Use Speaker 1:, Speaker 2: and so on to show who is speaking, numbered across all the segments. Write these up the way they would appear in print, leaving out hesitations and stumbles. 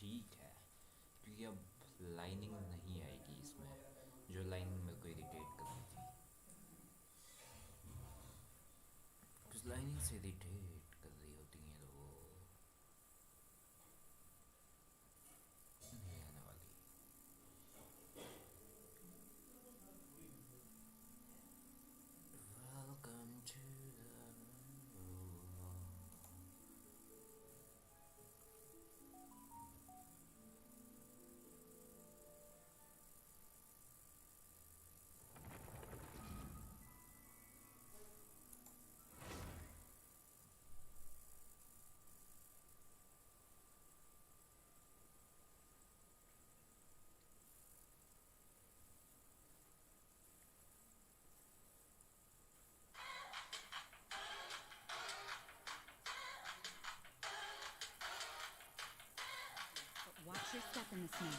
Speaker 1: ठीक है, क्योंकि अब लाइनिंग नहीं आएगी इसमें, जो लाइनिंग मेरे को इरिटेट करनी थी। कुछ लाइनिंग से इरिटेट कर रही होती हैं तो वो नहीं आने वाली। Welcome to the world.
Speaker 2: But watch your step in the snow.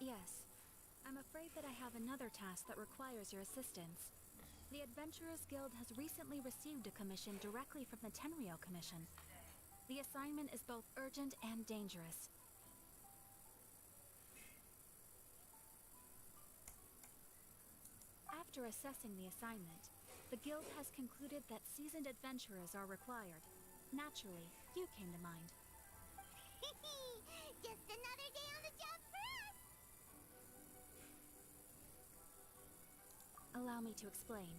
Speaker 3: Yes. I'm afraid that I have another task that requires your assistance. The Adventurers Guild has recently received a commission directly from the Tenryou Commission. The assignment is both urgent and dangerous. After assessing the assignment, the Guild has concluded that seasoned adventurers are required. Naturally, you came to mind.
Speaker 4: Just another day on the job for us!
Speaker 3: Allow me to explain.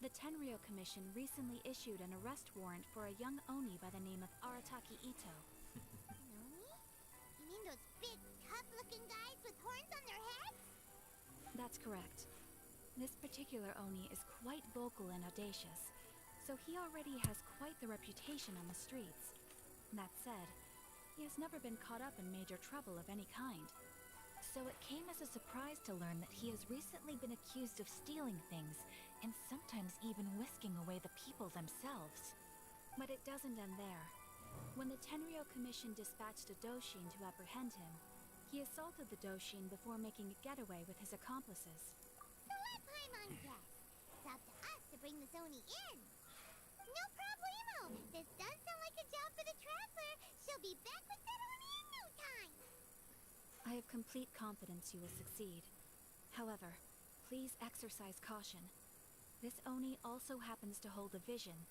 Speaker 3: The Tenryou Commission recently issued an arrest warrant for a young Oni by the name of Arataki Itto.
Speaker 4: Noni? You mean those big, tough-looking guys with horns on their heads?
Speaker 3: That's correct. This particular Oni is quite vocal and audacious, so he already has quite the reputation on the streets. That said, he has never been caught up in major trouble of any kind. So it came as a surprise to learn that he has recently been accused of stealing things, and sometimes even whisking away the people themselves. But it doesn't end there. When the Tenryou Commission dispatched a Doshin to apprehend him, he assaulted the Doshin before making a getaway with his accomplices.
Speaker 4: So let Paimon guess. It's up to us to bring this Oni in. No problemo! This does sound like a job for the Traveler. She'll be back with that Oni in no time.
Speaker 3: I have complete confidence you will succeed. However, please exercise caution. This Oni also happens to hold a vision,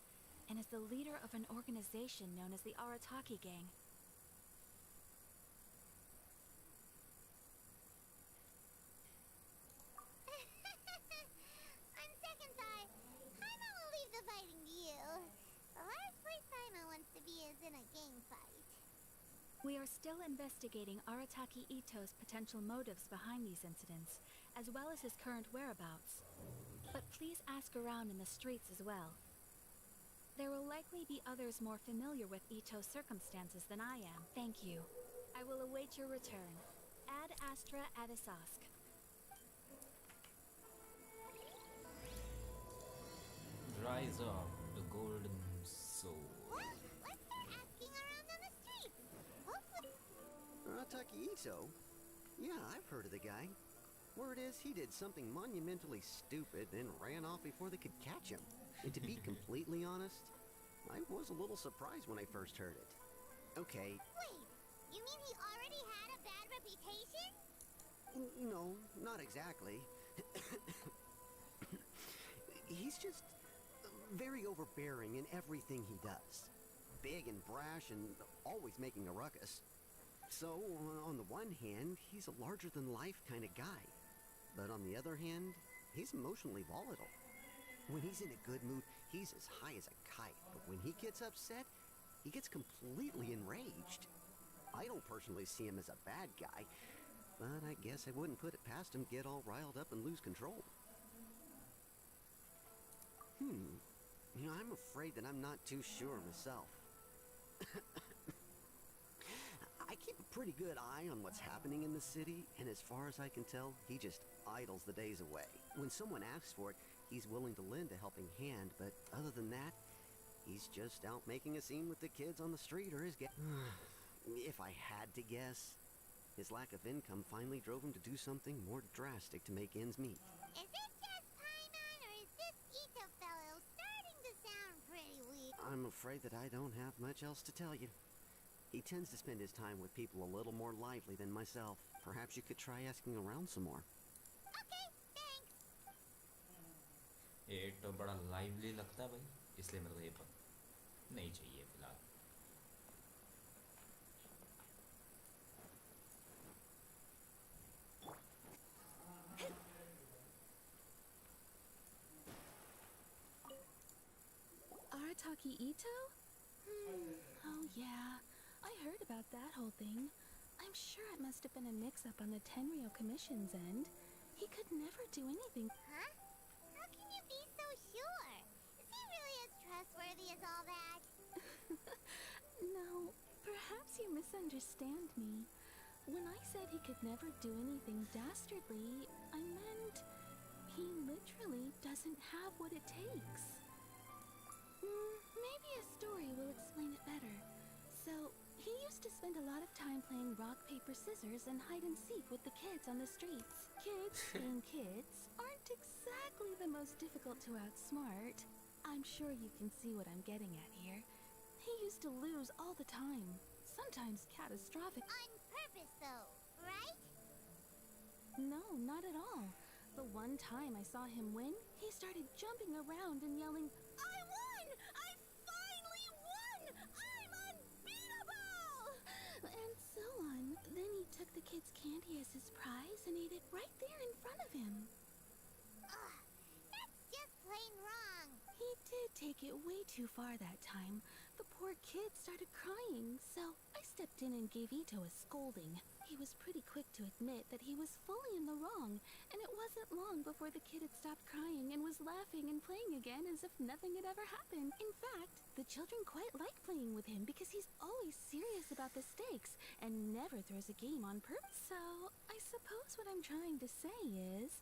Speaker 3: and is the leader of an organization known as the Arataki Gang.
Speaker 4: On second thought, Paimon will leave the fighting to you. The last place Paimon wants to be is in a gang fight.
Speaker 3: We are still investigating Arataki Itto's potential motives behind these incidents, as well as his current whereabouts. But please ask around in the streets as well. There will likely be others more familiar with Itto's circumstances than I am. Thank you. I will await your return. Ad Astra Adisask.
Speaker 1: Rise up, the golden soul.
Speaker 4: Well, let's start asking around on the streets. Hopefully...
Speaker 5: Arataki Itto? Yeah, I've heard of the guy. Word is he did something monumentally stupid and ran off before they could catch him. And to be completely honest, I was a little surprised when I first heard it. Okay.
Speaker 4: Wait, you mean he already had a bad reputation?
Speaker 5: No, not exactly. very overbearing in everything he does. Big and brash and always making a ruckus. So, on the one hand, he's a larger-than-life kind of guy. But on the other hand, he's emotionally volatile. When he's in a good mood, he's as high as a kite. But when he gets upset, he gets completely enraged. I don't personally see him as a bad guy, but I guess I wouldn't put it past him to get all riled up and lose control. I'm afraid that I'm not too sure myself. I keep a pretty good eye on what's happening in the city, and as far as I can tell, he just idles the days away. When someone asks for it, he's willing to lend a helping hand, but other than that, he's just out making a scene with the kids on the street or his If I had to guess, his lack of income finally drove him to do something more drastic to make ends meet.
Speaker 4: Is it just Paimon, or is this Itto fellow starting to sound pretty weak?
Speaker 5: I'm afraid that I don't have much else to tell you. He tends to spend his time with people a little more lively than myself. Perhaps you could try asking around some more.
Speaker 4: Okay, thanks.
Speaker 1: ये तो बड़ा lively लगता है भाई, इसलिए मेरे को ये नहीं चाहिए फिलहाल.
Speaker 3: Arataki Itto? Oh yeah, I heard about that whole thing. I'm sure it must have been a mix-up on the Tenryo Commission's end. He could never do anything.
Speaker 4: Huh? How can you be so sure? Is he really as trustworthy as all that?
Speaker 3: No, perhaps you misunderstand me. When I said he could never do anything dastardly, I meant he literally doesn't have what it takes. Maybe a story will explain it better. So, he used to spend a lot of time playing rock, paper, scissors and hide and seek with the kids on the streets. Kids, being kids, aren't exactly the most difficult to outsmart. I'm sure you can see what I'm getting at here. He used to lose all the time, sometimes catastrophic.
Speaker 4: On purpose, though, right?
Speaker 3: No, not at all. The one time I saw him win, he started jumping around and yelling, "I won! I finally won! I'm unbeatable!" And so on. Then he took the kid's candy as his prize and ate it right there in front of him.
Speaker 4: Ugh, that's just plain wrong.
Speaker 3: He did take it way too far that time. The poor kid started crying, so I stepped in and gave Itto a scolding. He was pretty quick to admit that he was fully in the wrong, and it wasn't long before the kid had stopped crying and was laughing and playing again as if nothing had ever happened. In fact, the children quite like playing with him because he's always serious about the stakes and never throws a game on purpose. So, I suppose what I'm trying to say is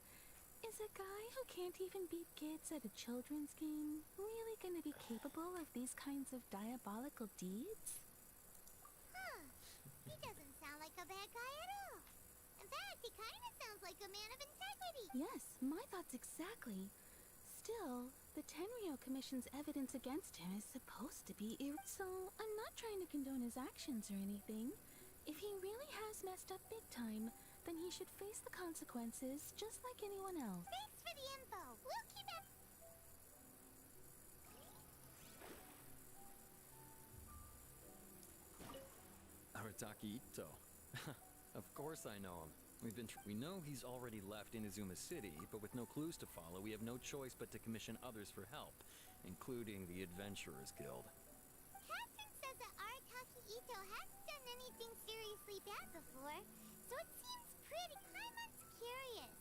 Speaker 3: a guy who can't even beat kids at a children's game really gonna be capable of these kinds of diabolical deeds?
Speaker 4: Huh. He doesn't sound like a bad guy at all. In fact, he kind of sounds like a man of integrity.
Speaker 3: Yes, my thoughts exactly. Still, the Tenryo Commission's evidence against him is supposed to be so I'm not trying to condone his actions or anything. If he really has messed up big time, then he should face the consequences just like anyone else.
Speaker 4: Thanks for the info. We'll keep it.
Speaker 2: Arataki Itto. Of course I know him. We know he's already left Inazuma City, but with no clues to follow, we have no choice but to commission others for help, including the Adventurers Guild.
Speaker 4: Captain says that Arataki Itto hasn't done anything seriously bad before, so it seems pretty. Paimon's curious.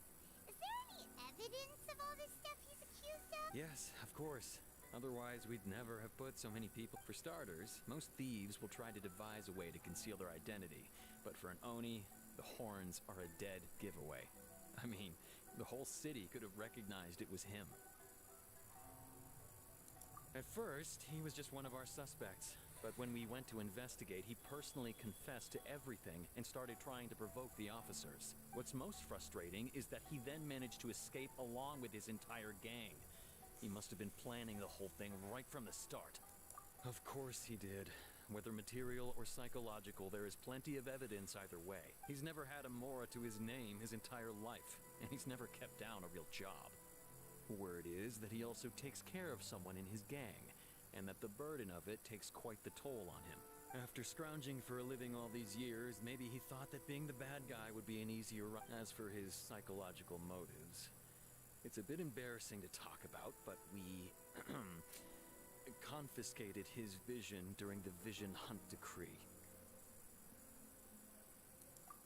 Speaker 4: Is there any evidence of all this stuff he's accused of?
Speaker 2: Yes, of course. Otherwise, we'd never have put so many people. For starters, most thieves will try to devise a way to conceal their identity, but for an Oni, the horns are a dead giveaway. I mean, the whole city could have recognized it was him. At first, he was just one of our suspects, but when we went to investigate, he personally confessed to everything and started trying to provoke the officers. What's most frustrating is that he then managed to escape along with his entire gang. He must have been planning the whole thing right from the start. Of course he did. Whether material or psychological, there is plenty of evidence either way. He's never had a Mora to his name his entire life, and he's never kept down a real job. Word is that he also takes care of someone in his gang, and that the burden of it takes quite the toll on him. After scrounging for a living all these years, maybe he thought that being the bad guy would be an easier run. As for his psychological motives, it's a bit embarrassing to talk about, but we confiscated his vision during the Vision Hunt Decree.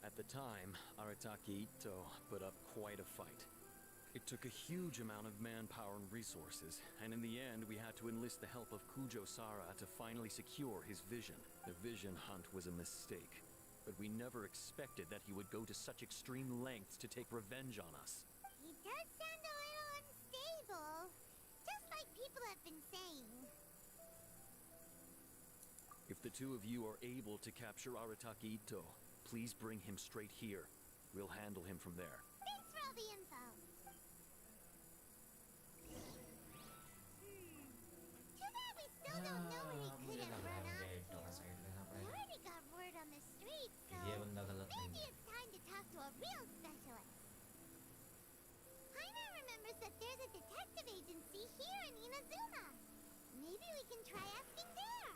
Speaker 2: At the time, Arataki Itto put up quite a fight. It took a huge amount of manpower and resources, and in the end we had to enlist the help of Kujo Sara to finally secure his vision. The Vision Hunt was a mistake, but we never expected that he would go to such extreme lengths to take revenge on us.
Speaker 4: He does sound a little unstable, just like people have been saying.
Speaker 2: If the two of you are able to capture Arataki Itto, please bring him straight here. We'll handle him from there.
Speaker 4: Thanks for all the info. Too bad we still don't know when he could have run off
Speaker 1: मुझे
Speaker 4: to.
Speaker 1: Itto का side लेना
Speaker 4: We
Speaker 1: पड़ेगा
Speaker 4: already got word on the street, so
Speaker 1: ये बंदा गलत नहीं
Speaker 4: maybe
Speaker 1: है
Speaker 4: it's time to talk to a real specialist. Haina remembers that there's a detective agency here in Inazuma. Maybe we can try asking there.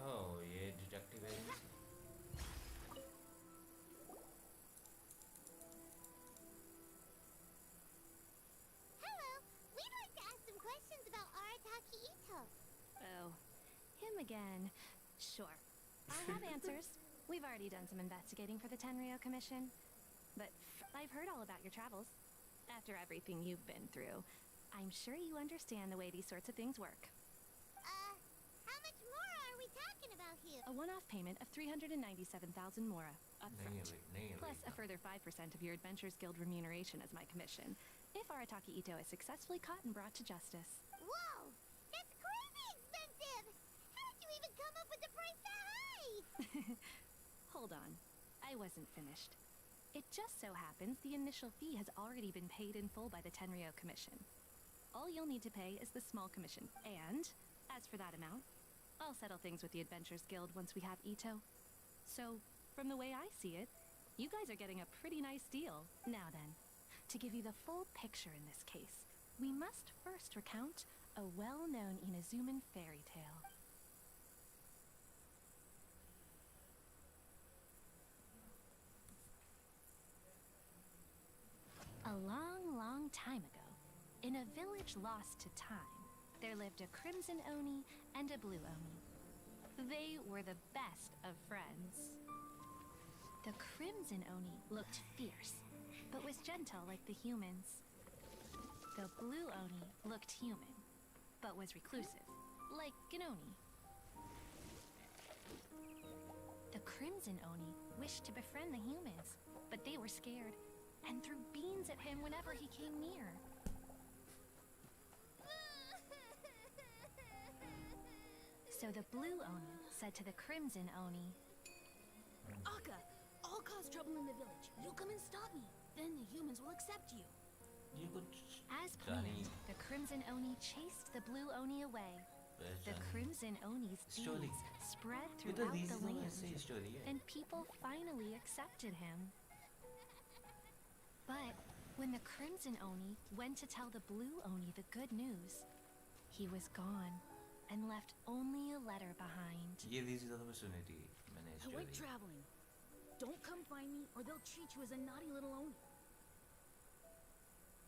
Speaker 1: ओह ये detective agency
Speaker 4: Hello, we'd like to ask some questions about Arataki Itto.
Speaker 3: Oh, him again. Sure. I have answers. We've already done some investigating for the Tenryo Commission. But I've heard all about your travels. After everything you've been through, I'm sure you understand the way these sorts of things work.
Speaker 4: How much more are we talking about here?
Speaker 3: A one-off payment of 397,000 mora
Speaker 1: नहीं है
Speaker 3: upfront,
Speaker 1: भाई नहीं है
Speaker 3: plus
Speaker 1: भाई
Speaker 3: a further 5% of your Adventurers Guild remuneration as my commission, if Arataki Itto is successfully caught and brought to justice.
Speaker 4: Whoa! That's crazy expensive! How did you even come up with the price that high?
Speaker 3: Hold on. I wasn't finished. It just so happens the initial fee has already been paid in full by the Tenryo Commission. All you'll need to pay is the small commission, and, as for that amount, I'll settle things with the Adventurers Guild once we have Itto. So, from the way I see it, you guys are getting a pretty nice deal. Now then, to give you the full picture in this case, we must first recount a well-known Inazuman fairy tale. A long, long time ago, in a village lost to time, there lived a Crimson Oni and a Blue Oni. They were the best of friends. The Crimson Oni looked fierce, but was gentle like the humans. The Blue Oni looked human, but was reclusive, like an Oni. The Crimson Oni wished to befriend the humans, but they were scared and threw beans at him whenever he came near. So the Blue Oni said to the Crimson Oni,
Speaker 6: Akka, I'll cause trouble in the village. You come and stop me. Then the humans will accept you.
Speaker 1: ये कुछ
Speaker 3: as planned, the Crimson Oni chased the Blue Oni away. The Crimson Oni's
Speaker 1: Story.
Speaker 3: deeds spread
Speaker 1: ये तो
Speaker 3: throughout
Speaker 1: रीज़
Speaker 3: the
Speaker 1: तो
Speaker 3: land,
Speaker 1: ऐसे ही story है
Speaker 3: and people finally accepted him. But when the Crimson Oni went to tell the Blue Oni the good news, he was gone and left only a letter behind.
Speaker 1: ये रीज़ तो मैं सुनी थी मैंने
Speaker 6: I went
Speaker 1: story
Speaker 6: traveling. Don't come find me or they'll treat you as a naughty little Oni.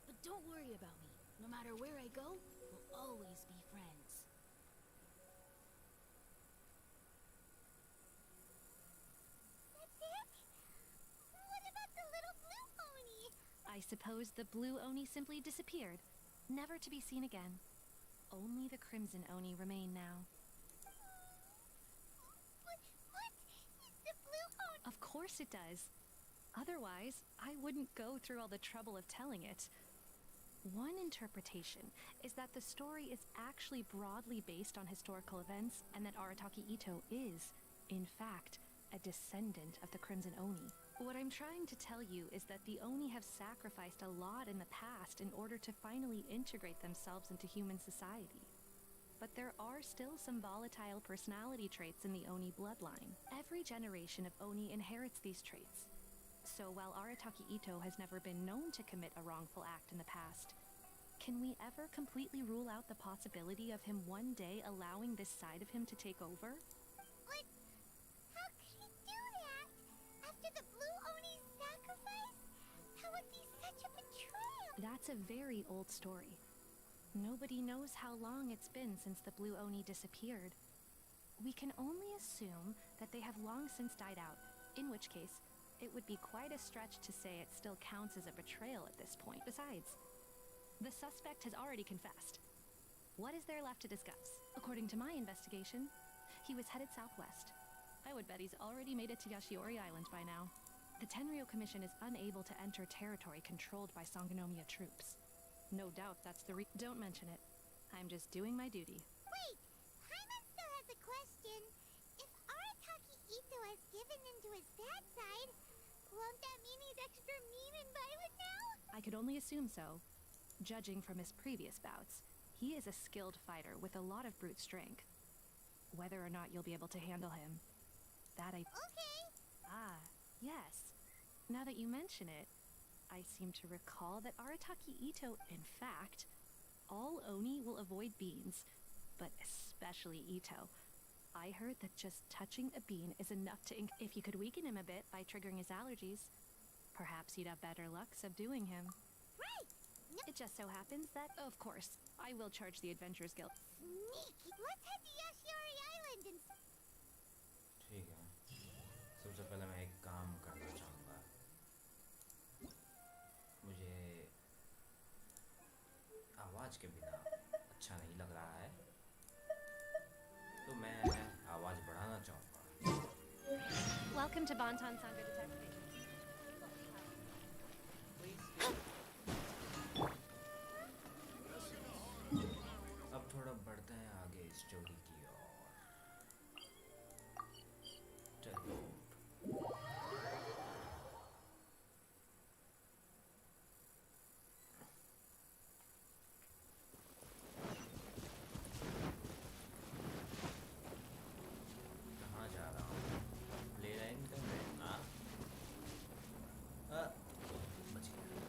Speaker 6: But don't worry about me. No matter where I go, we'll always be friends.
Speaker 4: That's it? What about the little blue Oni?
Speaker 3: I suppose the Blue Oni simply disappeared, never to be seen again. Only the Crimson Oni remain now.
Speaker 4: What? The blue Oni?
Speaker 3: Of course it does. Otherwise, I wouldn't go through all the trouble of telling it. One interpretation is that the story is actually broadly based on historical events and that Arataki Itto is, in fact, a descendant of the Crimson Oni. What I'm trying to tell you is that the Oni have sacrificed a lot in the past in order to finally integrate themselves into human society.
Speaker 7: but there are still some volatile personality traits in the Oni bloodline. Every generation of Oni inherits these traits. So while Arataki Itto has never been known to commit a wrongful act in the past, can we ever completely rule out the possibility of him one day allowing this side of him to take over?
Speaker 4: What? How could he do that? After the Blue Oni's sacrifice? That would be such a betrayal!
Speaker 7: That's a very old story. Nobody knows how long it's been since the Blue Oni disappeared. We can only assume that they have long since died out, in which case, it would be quite a stretch to say it still counts as a betrayal at this point. Besides, the suspect has already confessed. What is there left to discuss? According to my investigation, he was headed southwest. I would bet he's already made it to Yashiori Island by now. The Tenryo Commission is unable to enter territory controlled by Sangonomiya troops. No doubt that's the Don't mention it. I'm just doing my duty.
Speaker 4: Wait! Paimon still has a question. If Arataki Itto has given in to his bad side, won't that mean he's extra mean and violent now?
Speaker 7: I could only assume so. Judging from his previous bouts, he is a skilled fighter with a lot of brute strength. Whether or not you'll be able to handle him, that I...
Speaker 4: Okay!
Speaker 7: Ah, yes. Now that you mention it, I seem to recall that Arataki Itto, in fact, all Oni will avoid beans, but especially Itto. I heard that just touching a bean is enough to if you could weaken him a bit by triggering his allergies, perhaps you'd have better luck subduing him.
Speaker 4: Right! No.
Speaker 7: It just so happens that, of course, I will charge the Adventurers Guild.
Speaker 4: Sneaky! Let's head to Yashiori Island and...
Speaker 1: ठीक है, सबसे पहले मैं एक काम करना चाहूँगा. मुझे आवाज़ के बिना अच्छा नहीं लग रहा है, तो मैं आवाज़ बढ़ाना चाहूँगा.
Speaker 7: Welcome to Bonton Sangha Detective.
Speaker 1: अब थोड़ा बढ़ते हैं आगे इस स्टोरी की ओर. चलो. कहाँ जा रहा हूँ? ले लाइन का मैं ना. बच गया.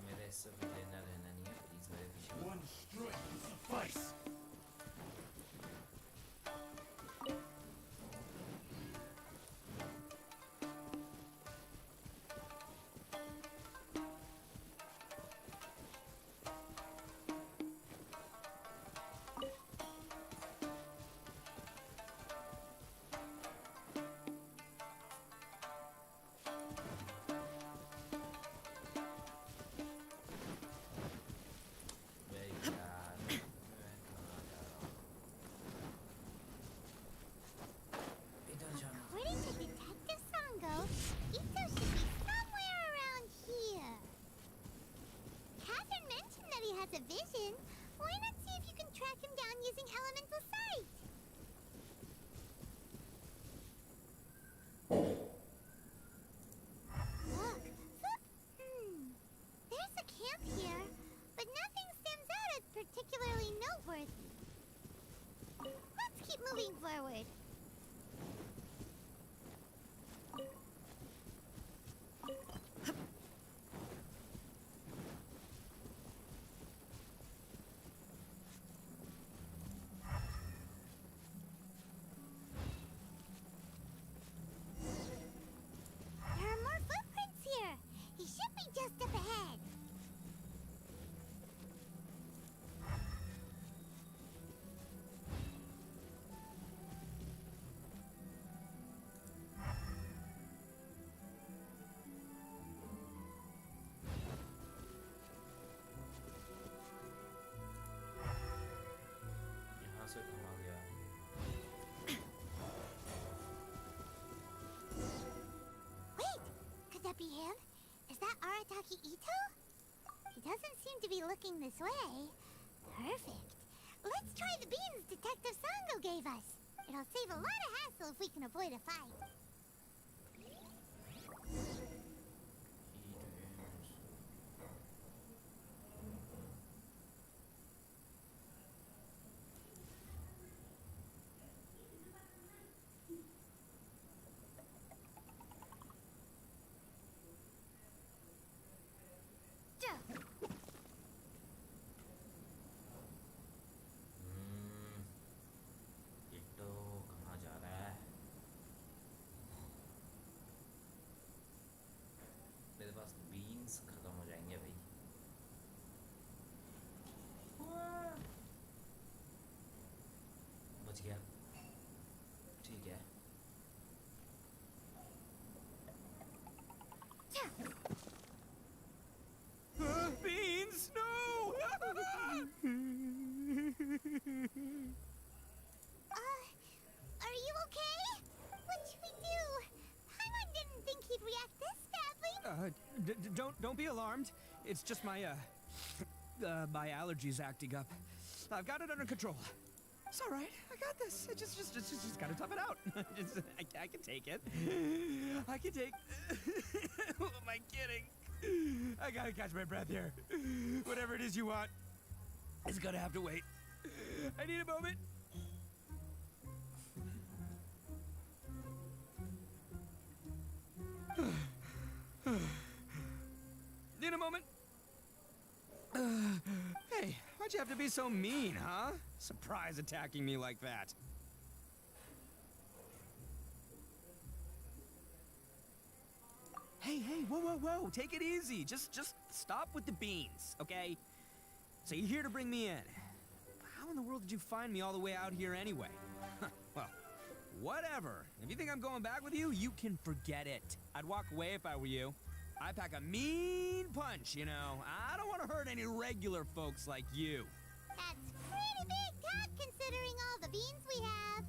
Speaker 1: मेरे सब लेना रहना नहीं है, प्लीज मेरे पीछे.
Speaker 8: One strike will suffice.
Speaker 1: मैं यार, मैं कहाँ जा रहा हूँ? इधर जाना.
Speaker 4: According to Detective Sango, Itto should be somewhere around here. Catherine mentioned that he has a vision. Why not see if you can track him down using elemental sight? Look! There's a camp here, but nothing stands out as particularly noteworthy. Let's keep moving forward. There are more footprints here. He should be just up ahead. be him. Is that Arataki Itto? He doesn't seem to be looking this way. Perfect. Let's try the beans Detective Sango gave us. It'll save a lot of hassle if we can avoid a fight.
Speaker 1: इट्टो कहाँ जा रहा है? मेरे पास beans खत्म हो जाएंगे भाई। बच गया, ठीक है।
Speaker 2: Beans, no!
Speaker 4: Are you okay? What should we do? Paimon didn't think he'd react this badly.
Speaker 9: Don't be alarmed. It's just my my allergies acting up. I've got it under control. It's all right. I got this. I just gotta tough it out. I can take it. I can take. Who am I kidding? I gotta catch my breath here. Whatever it is you want, it's gonna have to wait. I need a moment. Need a moment. Hey, why'd you have to be so mean, huh? Surprise attacking me like that. Hey, whoa. Take it easy. Just stop with the beans, okay? So you're here to bring me in. How in the world did you find me all the way out here anyway? Well, whatever. If you think I'm going back with you, you can forget it. I'd walk away if I were you. I pack a mean punch, you know. I don't want to hurt any regular folks like you.
Speaker 4: That's pretty big talk considering all the beans we have.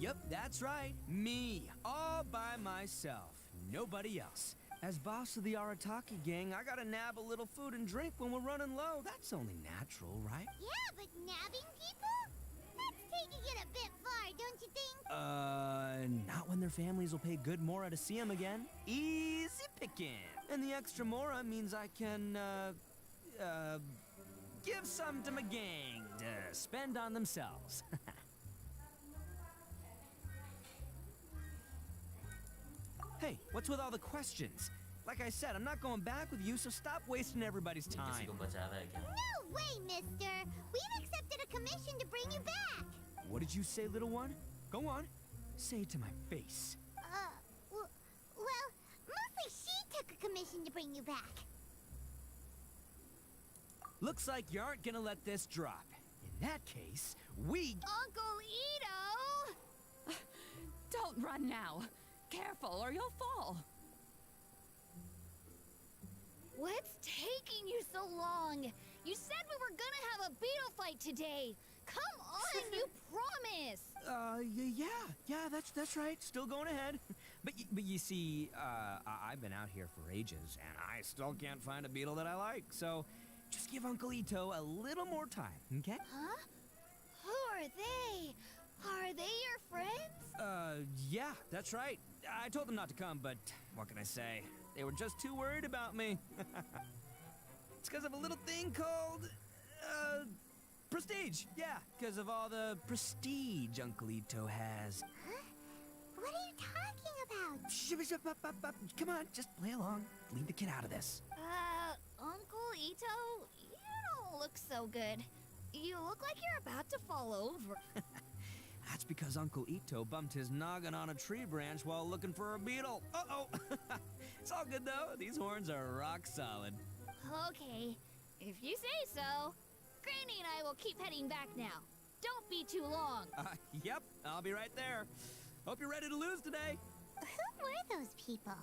Speaker 9: Yep, that's right. Me, all by myself. Nobody else. As boss of the Arataki gang, I gotta nab a little food and drink when we're running low. That's only natural, right?
Speaker 4: Yeah, but nabbing people? That's taking it a bit far, don't you think?
Speaker 9: Not when their families will pay good mora to see them again. Easy picking. And the extra mora means I can, give some to my gang to spend on themselves. Hey, what's with all the questions? Like I said, I'm not going back with you, so stop wasting everybody's
Speaker 1: किसी
Speaker 9: time.
Speaker 1: को बचा रहा है क्या?
Speaker 4: No way, mister! We've accepted a commission to bring you back!
Speaker 9: What did you say, little one? Go on. Say it to my face.
Speaker 4: Well, mostly she took a commission to bring you back.
Speaker 9: Looks like you aren't gonna let this drop. In that case, we...
Speaker 6: Uncle Itto! Don't run now. Careful or you'll fall. What's taking you so long? You said we were gonna have a beetle fight today. Come on, you promised.
Speaker 9: Yeah, that's right. Still going ahead. But you see, I've been out here for ages, and I still can't find a beetle that I like. So, just give Uncle Itto a little more time, okay?
Speaker 6: Huh? Who are they? Are they your friends?
Speaker 9: Yeah, that's right. I told them not to come, but what can I say? They were just too worried about me. It's because of a little thing called, prestige. Yeah, because of all the prestige Uncle Itto has.
Speaker 4: Huh? What are you talking about?
Speaker 9: Come on, just play along. Leave the kid out of this.
Speaker 6: Uncle Itto, you don't look so good. You look like you're about to fall over.
Speaker 9: That's because Uncle Itto bumped his noggin on a tree branch while looking for a beetle. Uh-oh! It's all good, though. These horns are rock solid.
Speaker 6: Okay, if you say so. Granny and I will keep heading back now. Don't be too long.
Speaker 9: Yep, I'll be right there. Hope you're ready to lose today.
Speaker 4: Who were those people?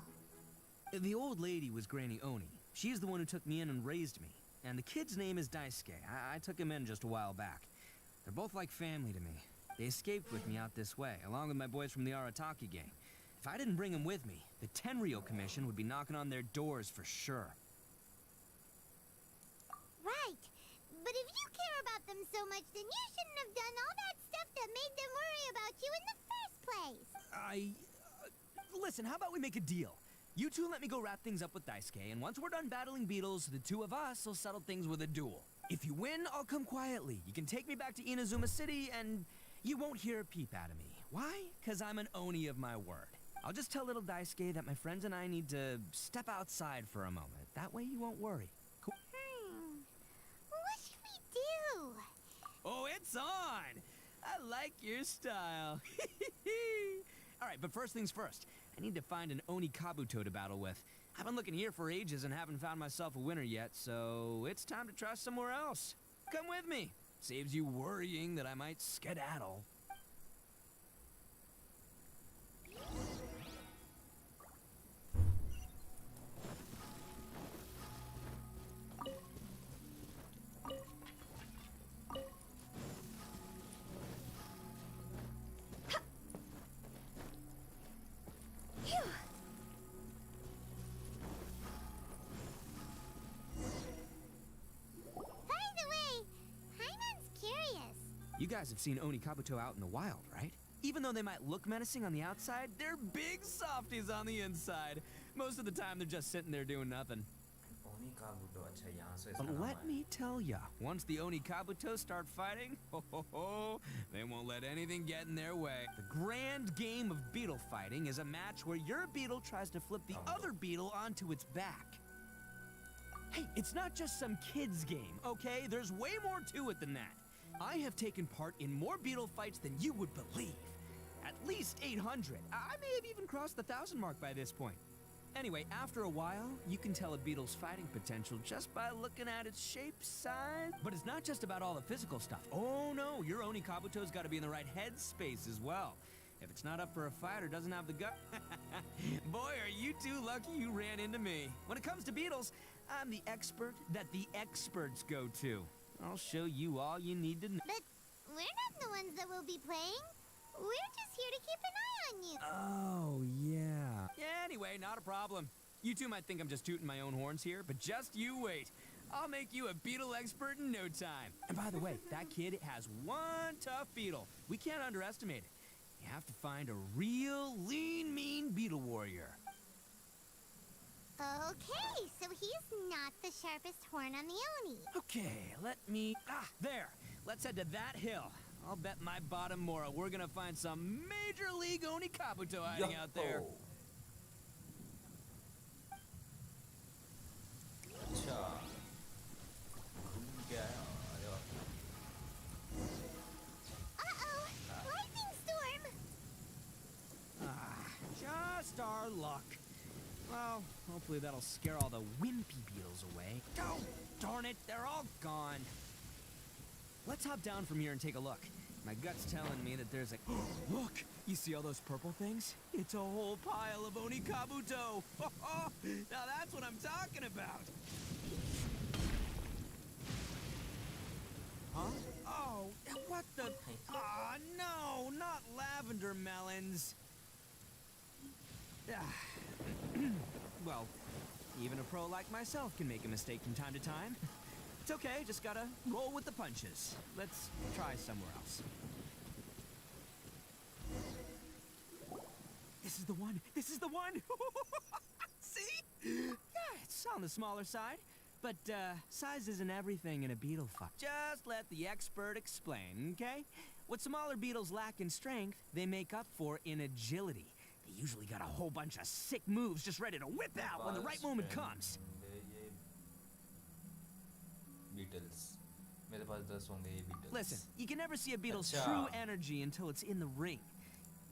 Speaker 9: The old lady was Granny Oni. She's the one who took me in and raised me. And the kid's name is Daisuke. I took him in just a while back. They're both like family to me. They escaped with me out this way, along with my boys from the Arataki gang. If I didn't bring him with me, the Tenryou Commission would be knocking on their doors for sure.
Speaker 4: Right. But if you care about them so much, then you shouldn't have done all that stuff that made them worry about you in the first place.
Speaker 9: Listen, how about we make a deal? You two let me go wrap things up with Daisuke, and once we're done battling beetles, the two of us will settle things with a duel. If you win, I'll come quietly. You can take me back to Inazuma City, and you won't hear a peep out of me. Why? 'Cause I'm an Oni of my word. I'll just tell little Daisuke that my friends and I need to step outside for a moment. That way you won't worry. Cool?
Speaker 4: What should we do?
Speaker 9: Oh, it's on! I like your style. Alright, but first things first. I need to find an Oni Kabuto to battle with. I've been looking here for ages and haven't found myself a winner yet, so it's time to try somewhere else. Come with me. Saves you worrying that I might skedaddle.
Speaker 4: By the way, Paimon's curious.
Speaker 9: You guys have seen Oni Kabuto out in the wild, right? Even though they might look menacing on the outside, they're big softies on the inside. Most of the time, they're just sitting there doing nothing.
Speaker 1: ओनी काबूटो अच्छा यहाँ से इसका
Speaker 9: But
Speaker 1: नाम
Speaker 9: let
Speaker 1: आया।
Speaker 9: me tell ya, once the Oni Kabuto start fighting, they won't let anything get in their way. The grand game of beetle fighting is a match where your beetle tries to flip the other beetle onto its back. Hey, it's not just some kid's game, okay? There's way more to it than that. I have taken part in more beetle fights than you would believe. At least 800. I may have even crossed the 1,000 mark by this point. Anyway, after a while, you can tell a beetle's fighting potential just by looking at its shape, size. But it's not just about all the physical stuff. Oh no, your Oni Kabuto's got to be in the right headspace as well. If it's not up for a fight or doesn't have the gut, boy, are you two lucky you ran into me. When it comes to beetles, I'm the expert that the experts go to. I'll show you all you need to know.
Speaker 4: But we're not the ones that will be playing. We're just here to keep an eye on you.
Speaker 9: Oh, yeah. Yeah, anyway, not a problem. You two might think I'm just tooting my own horns here, but just you wait. I'll make you a beetle expert in no time. And by the way, that kid has one tough beetle. We can't underestimate it. You have to find a real lean, mean beetle warrior.
Speaker 4: Okay, so he's not the sharpest horn on the Oni.
Speaker 9: Okay, let me... there. Let's head to that hill. I'll bet my bottom Mora we're gonna find some major league Oni Kabuto hiding out there.
Speaker 1: अच्छा घूम गया है अरे बाप रे।
Speaker 4: Uh-oh! Lightning storm!
Speaker 9: Just our luck. Well, hopefully that'll scare all the wimpy beetles away. Oh, darn it, they're all gone. Let's hop down from here and take a look. My gut's telling me that there's a... Look! You see all those purple things? It's a whole pile of Oni Kabuto! Now that's what I'm talking about! Huh? Oh, what the... Ah, no! Not lavender melons! Well, even a pro like myself can make a mistake from time to time. It's okay, just gotta roll with the punches. Let's try somewhere else. This is the one! This is the one! See? Yeah, it's on the smaller side. But, size isn't everything in a beetle fight. Just let the expert explain, okay? What smaller beetles lack in strength, they make up for in agility. They usually got a whole bunch of sick moves just ready to whip out when the right moment comes.
Speaker 1: Beetles. मेरे पास 10 होंगे ये beetles.
Speaker 9: Listen, you can never see a beetle's
Speaker 1: अच्छा.
Speaker 9: true energy until it's in the ring.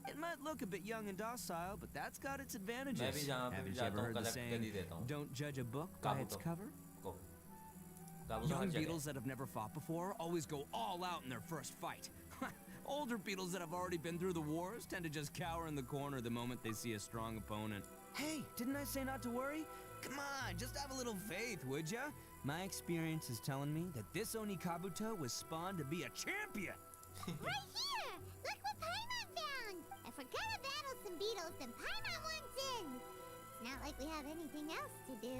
Speaker 9: It might look a bit young and docile, but that's got its advantages.
Speaker 1: मैं भी जहाँ पे भी
Speaker 9: Haven't you
Speaker 1: जाता
Speaker 9: ever
Speaker 1: हूँ
Speaker 9: heard the
Speaker 1: collect कर
Speaker 9: saying,
Speaker 1: ही देता हूँ.
Speaker 9: don't judge a book by its
Speaker 1: काबूतो.
Speaker 9: cover?
Speaker 1: को. काबूतो
Speaker 9: Young
Speaker 1: हर जगह.
Speaker 9: beetles that have never fought before always go all out in their first fight. Older beetles that have already been through the wars tend to just cower in the corner the moment they see a strong opponent. Hey, didn't I say not to worry? Come on, just have a little faith, would ya? My experience is telling me that this Oni Kabuto was spawned to be a champion.
Speaker 4: Right here! Look what Paimon found! A if we're gonna battle some beetles, then Paimon wants in. It's not like we have anything else to do.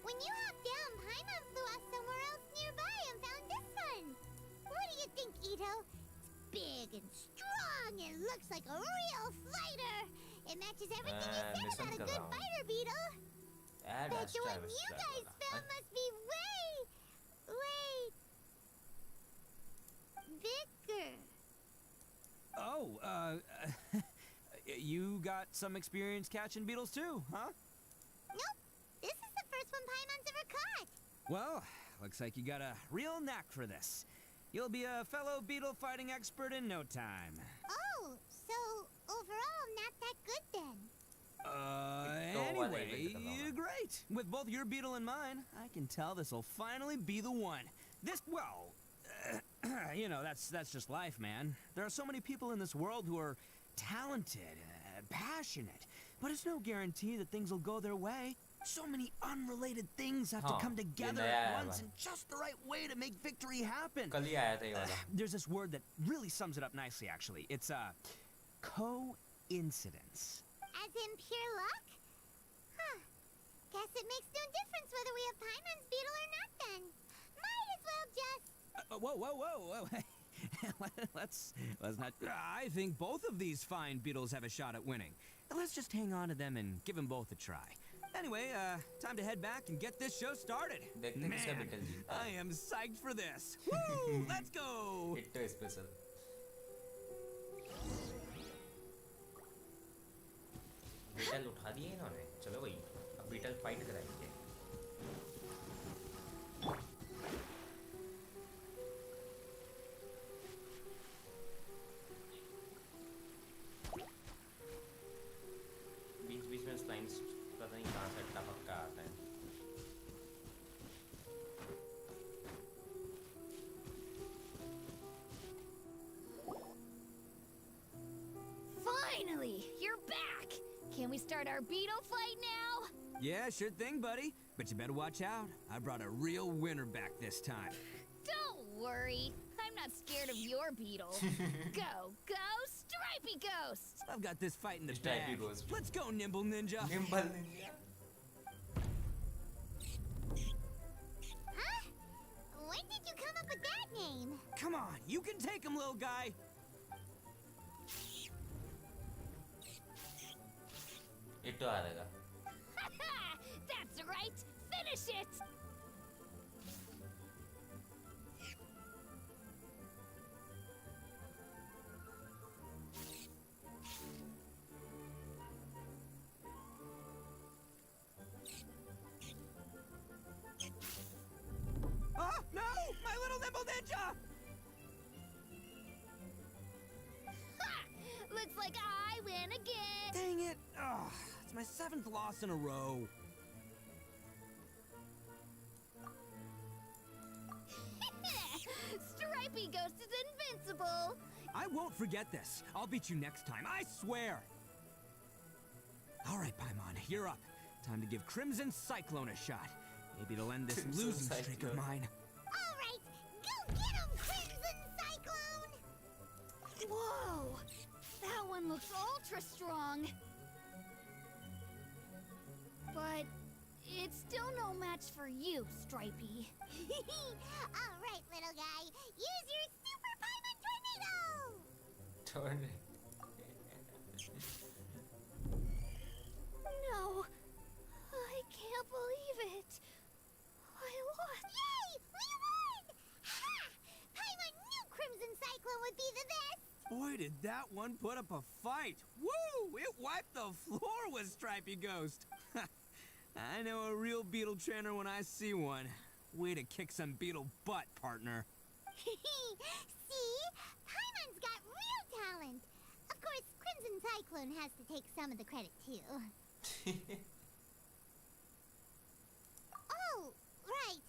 Speaker 4: When you hopped down, Paimon flew off somewhere else nearby and found this one. What do you think, Itto? It's big and strong and looks like a real fighter. It matches everything you said
Speaker 1: mission
Speaker 4: about a
Speaker 1: कर
Speaker 4: good
Speaker 1: रहा हूँ।
Speaker 4: fighter, Beetle.
Speaker 1: Add
Speaker 4: Bet the one
Speaker 1: Astravis
Speaker 4: you
Speaker 1: Traveler.
Speaker 4: guys found must be way bigger.
Speaker 9: Oh, you got some experience catching beetles too, huh?
Speaker 4: Nope. This is the first one Paimon's ever caught.
Speaker 9: Well, looks like you got a real knack for this. You'll be a fellow beetle fighting expert in no time.
Speaker 4: Oh, so overall not that good then.
Speaker 9: Anyway, great. With both your beetle and mine, I can tell this'll finally be the one. This, well, you know, that's just life, man. There are so many people in this world who are talented, passionate, but it's no guarantee that things will go their way. So many unrelated things have to come together at once in just the right way to make victory happen.
Speaker 1: कल ही आया था ये वाला।
Speaker 9: There's this word that really sums it up nicely, actually. It's coincidence.
Speaker 4: As in pure luck? Huh. Guess it makes no difference whether we have Paimon's beetle or not then. Might as well just...
Speaker 9: Whoa. let's not... I think both of these fine beetles have a shot at winning. Let's just hang on to them and give them both a try. Anyway, time to head back and get this show started.
Speaker 1: देखते हैं किसका
Speaker 9: Man,
Speaker 1: beetle जीतता है।
Speaker 9: I am psyched for this. Woo! Let's go!
Speaker 1: Itto special. Beetle उठा दिए इन्होंने। चलो भाई, अब बीटल फाइट कराएंगे। बीच-बीच में स्लाइम्स पता नहीं कहाँ से टपक का आता है।
Speaker 6: Finally, you're back. Can we start our beetle fight now?
Speaker 9: Yeah, sure thing, buddy. But you better watch out. I brought a real winner back this time.
Speaker 6: Don't worry. I'm not scared of your beetle. Go, Stripey Ghost!
Speaker 9: I've got this fight in the
Speaker 1: Stripey
Speaker 9: bag.
Speaker 1: Ghost.
Speaker 9: Let's go, Nimble Ninja.
Speaker 1: Nimble Ninja.
Speaker 4: Huh? When did you come up with that name?
Speaker 9: Come on, you can take him, little guy.
Speaker 1: Itto आ रहेगा।
Speaker 6: That's right! Finish it!
Speaker 9: Oh, no! My little Nimble Ninja!
Speaker 6: Ha! Looks like I win again!
Speaker 9: Dang it! Oh, it's my 7th loss in a row.
Speaker 6: Stripey Ghost is invincible!
Speaker 9: I won't forget this. I'll beat you next time, I swear. All right, Paimon, you're up. Time to give Crimson Cyclone a shot. Maybe it'll end this
Speaker 1: Crimson
Speaker 9: losing streak of
Speaker 1: Cyclone.
Speaker 9: mine.
Speaker 4: All right, go get him, Crimson Cyclone!
Speaker 6: Whoa! That one looks ultra strong. But it's still no match for you, Stripey.
Speaker 4: All right, little guy, use your Super Paimon Tornado!
Speaker 1: Torn.
Speaker 6: No, I can't believe it. I lost.
Speaker 4: Yay! We won! Ha! Paimon knew Crimson Cyclone would be the best!
Speaker 9: Boy, did that one put up a fight. Woo! It wiped the floor with Stripey Ghost. I know a real beetle trainer when I see one. Way to kick some beetle butt, partner.
Speaker 4: See? Paimon's got real talent. Of course, Crimson Cyclone has to take some of the credit, too. Oh, right.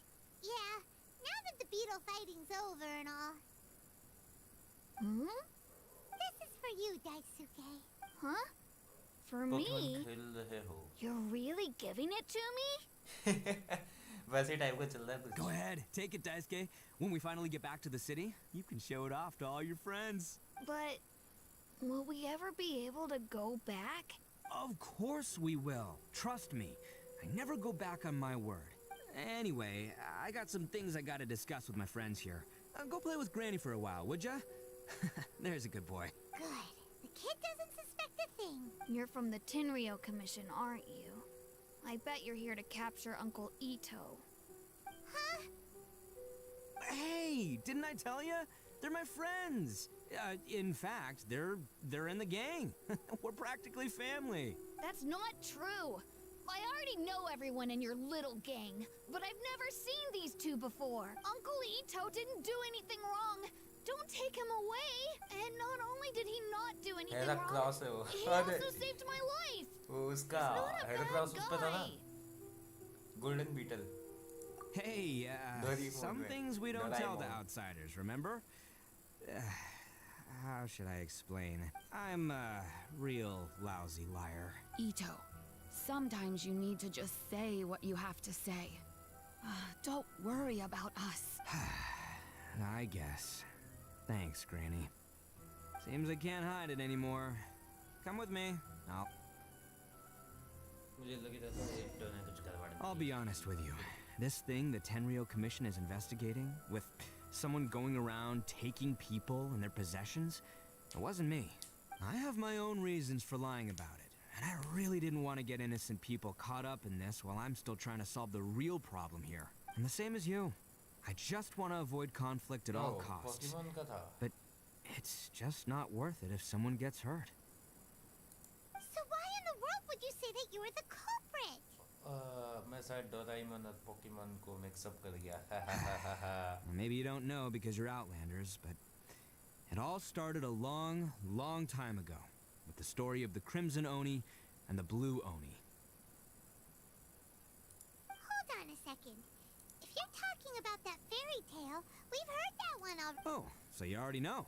Speaker 4: Yeah, now that the beetle fighting's over and all.
Speaker 6: Hmm?
Speaker 4: This is for you, Daisuke.
Speaker 6: Huh? For
Speaker 1: Pokemon
Speaker 6: me?
Speaker 1: खेल रहे हो।
Speaker 6: You're really giving it to me?
Speaker 1: वैसे type का चल रहा है कुछ।
Speaker 9: Go ahead, take it, Daisuke. When we finally get back to the city, you can show it off to all your friends.
Speaker 6: But Will we ever be able to go back?
Speaker 9: Of course we will. Trust me. I never go back on my word. Anyway, I got some things I gotta discuss with my friends here. Go play with Granny for a while, would ya? There's a good boy.
Speaker 4: Good. The kid doesn't suspect a thing.
Speaker 6: You're from the Tenryo Commission, aren't you? I bet you're here to capture Uncle Itto.
Speaker 4: Huh?
Speaker 9: Hey, didn't I tell ya? They're my friends. In fact, they're in the gang. We're practically family.
Speaker 6: That's not true. I already know everyone in your little gang, but I've never seen these two before. Uncle Itto didn't do anything wrong. Don't take him away. And not only did he not do anything wrong,
Speaker 1: cross है वो
Speaker 6: he
Speaker 1: अरे
Speaker 6: also saved my life.
Speaker 1: वो उसका
Speaker 6: He's not a
Speaker 1: head
Speaker 6: bad
Speaker 1: cross उस पे था ना
Speaker 6: guy.
Speaker 1: Golden beetle
Speaker 9: Hey,
Speaker 1: Bloody
Speaker 9: some
Speaker 1: moment.
Speaker 9: things we don't tell the
Speaker 1: Doraemon.
Speaker 9: outsiders, remember? How should I explain? I'm a real lousy liar.
Speaker 10: Itto, sometimes you need to just say what you have to say. Don't worry about us.
Speaker 9: I guess. Thanks, Granny. Seems I can't hide it anymore. Come with me.
Speaker 1: मुझे लगी था इट्टो ने कुछ गड़बड़
Speaker 9: I'll be honest with you. This thing the Tenryo Commission is investigating, with someone going around taking people and their possessions, it wasn't me. I have my own reasons for lying about it, and I really didn't want to get innocent people caught up in this while I'm still trying to solve the real problem here. I'm the same as you. I just want to avoid conflict at all costs.
Speaker 1: Pokemon का था
Speaker 9: But it's just not worth it if someone gets hurt.
Speaker 4: So why in the world would you say that you were the culprit?
Speaker 1: मैं शायद डोराएमोन और Pokemon को mix up कर गया
Speaker 9: Well, maybe you don't know because you're Outlanders, but it all started a long, long time ago with the story of the Crimson Oni and the Blue Oni.
Speaker 4: Hold on a second. If you're talking about that fairy tale, we've heard that one already.
Speaker 9: Oh, so you already know.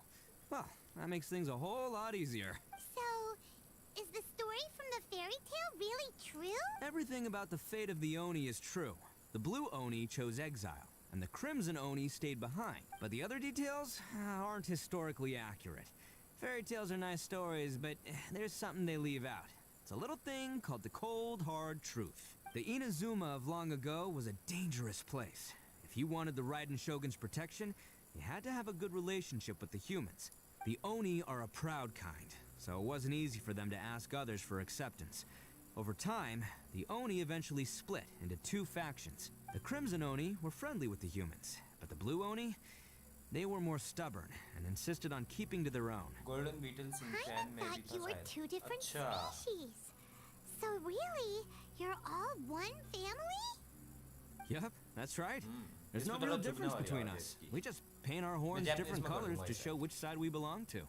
Speaker 9: Well, that makes things a whole lot easier.
Speaker 4: So, is the story from the fairy tale really true?
Speaker 9: Everything about the fate of the Oni is true. The Blue Oni chose exile, and the Crimson Oni stayed behind. But the other details aren't historically accurate. Fairy tales are nice stories, but there's something they leave out. It's a little thing called the cold, hard truth. The Inazuma of long ago was a dangerous place. If you wanted the Raiden Shogun's protection, you had to have a good relationship with the humans. The Oni are a proud kind, so it wasn't easy for them to ask others for acceptance. Over time, the Oni eventually split into two factions. The Crimson Oni were friendly with the humans, but the Blue Oni, they were more stubborn and insisted on keeping to their own.
Speaker 1: Golden beetle
Speaker 4: I
Speaker 1: Shinchan में भी
Speaker 4: thought
Speaker 1: था
Speaker 4: you were
Speaker 1: शायद
Speaker 4: two different
Speaker 1: अच्छा
Speaker 4: species. So really, you're all one family?
Speaker 9: Yep, that's right. There's no
Speaker 1: इसमें
Speaker 9: real
Speaker 1: थोड़ा
Speaker 9: difference
Speaker 1: चुभने वाली
Speaker 9: between
Speaker 1: आवाज़ है
Speaker 9: us.
Speaker 1: इसकी।
Speaker 9: We just paint our horns
Speaker 1: Japanese
Speaker 9: different
Speaker 1: में
Speaker 9: colors
Speaker 1: करूँगा
Speaker 9: to
Speaker 1: इसे।
Speaker 9: show which side we belong to.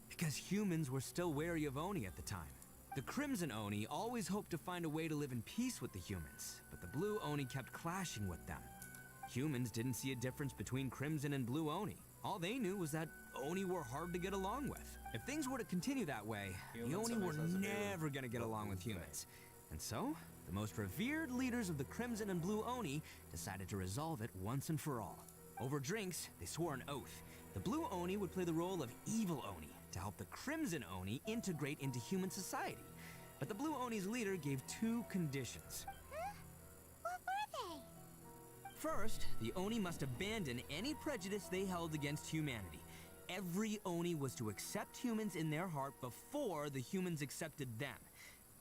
Speaker 9: Because humans were still wary of Oni at the time. The Crimson Oni always hoped to find a way to live in peace with the humans, but the Blue Oni kept clashing with them. Humans didn't see a difference between Crimson and Blue Oni. All they knew was that Oni were hard to get along with. If things were to continue that way, the
Speaker 1: Humans
Speaker 9: Oni were
Speaker 1: हमेशा से
Speaker 9: never gonna get along with humans. And so, the most revered leaders of the Crimson and Blue Oni decided to resolve it once and for all. Over drinks, they swore an oath. The Blue Oni would play the role of evil Oni to help the Crimson Oni integrate into human society. But the Blue Oni's leader gave two conditions.
Speaker 4: Huh? What were they?
Speaker 9: First, the Oni must abandon any prejudice they held against humanity. Every Oni was to accept humans in their heart before the humans accepted them.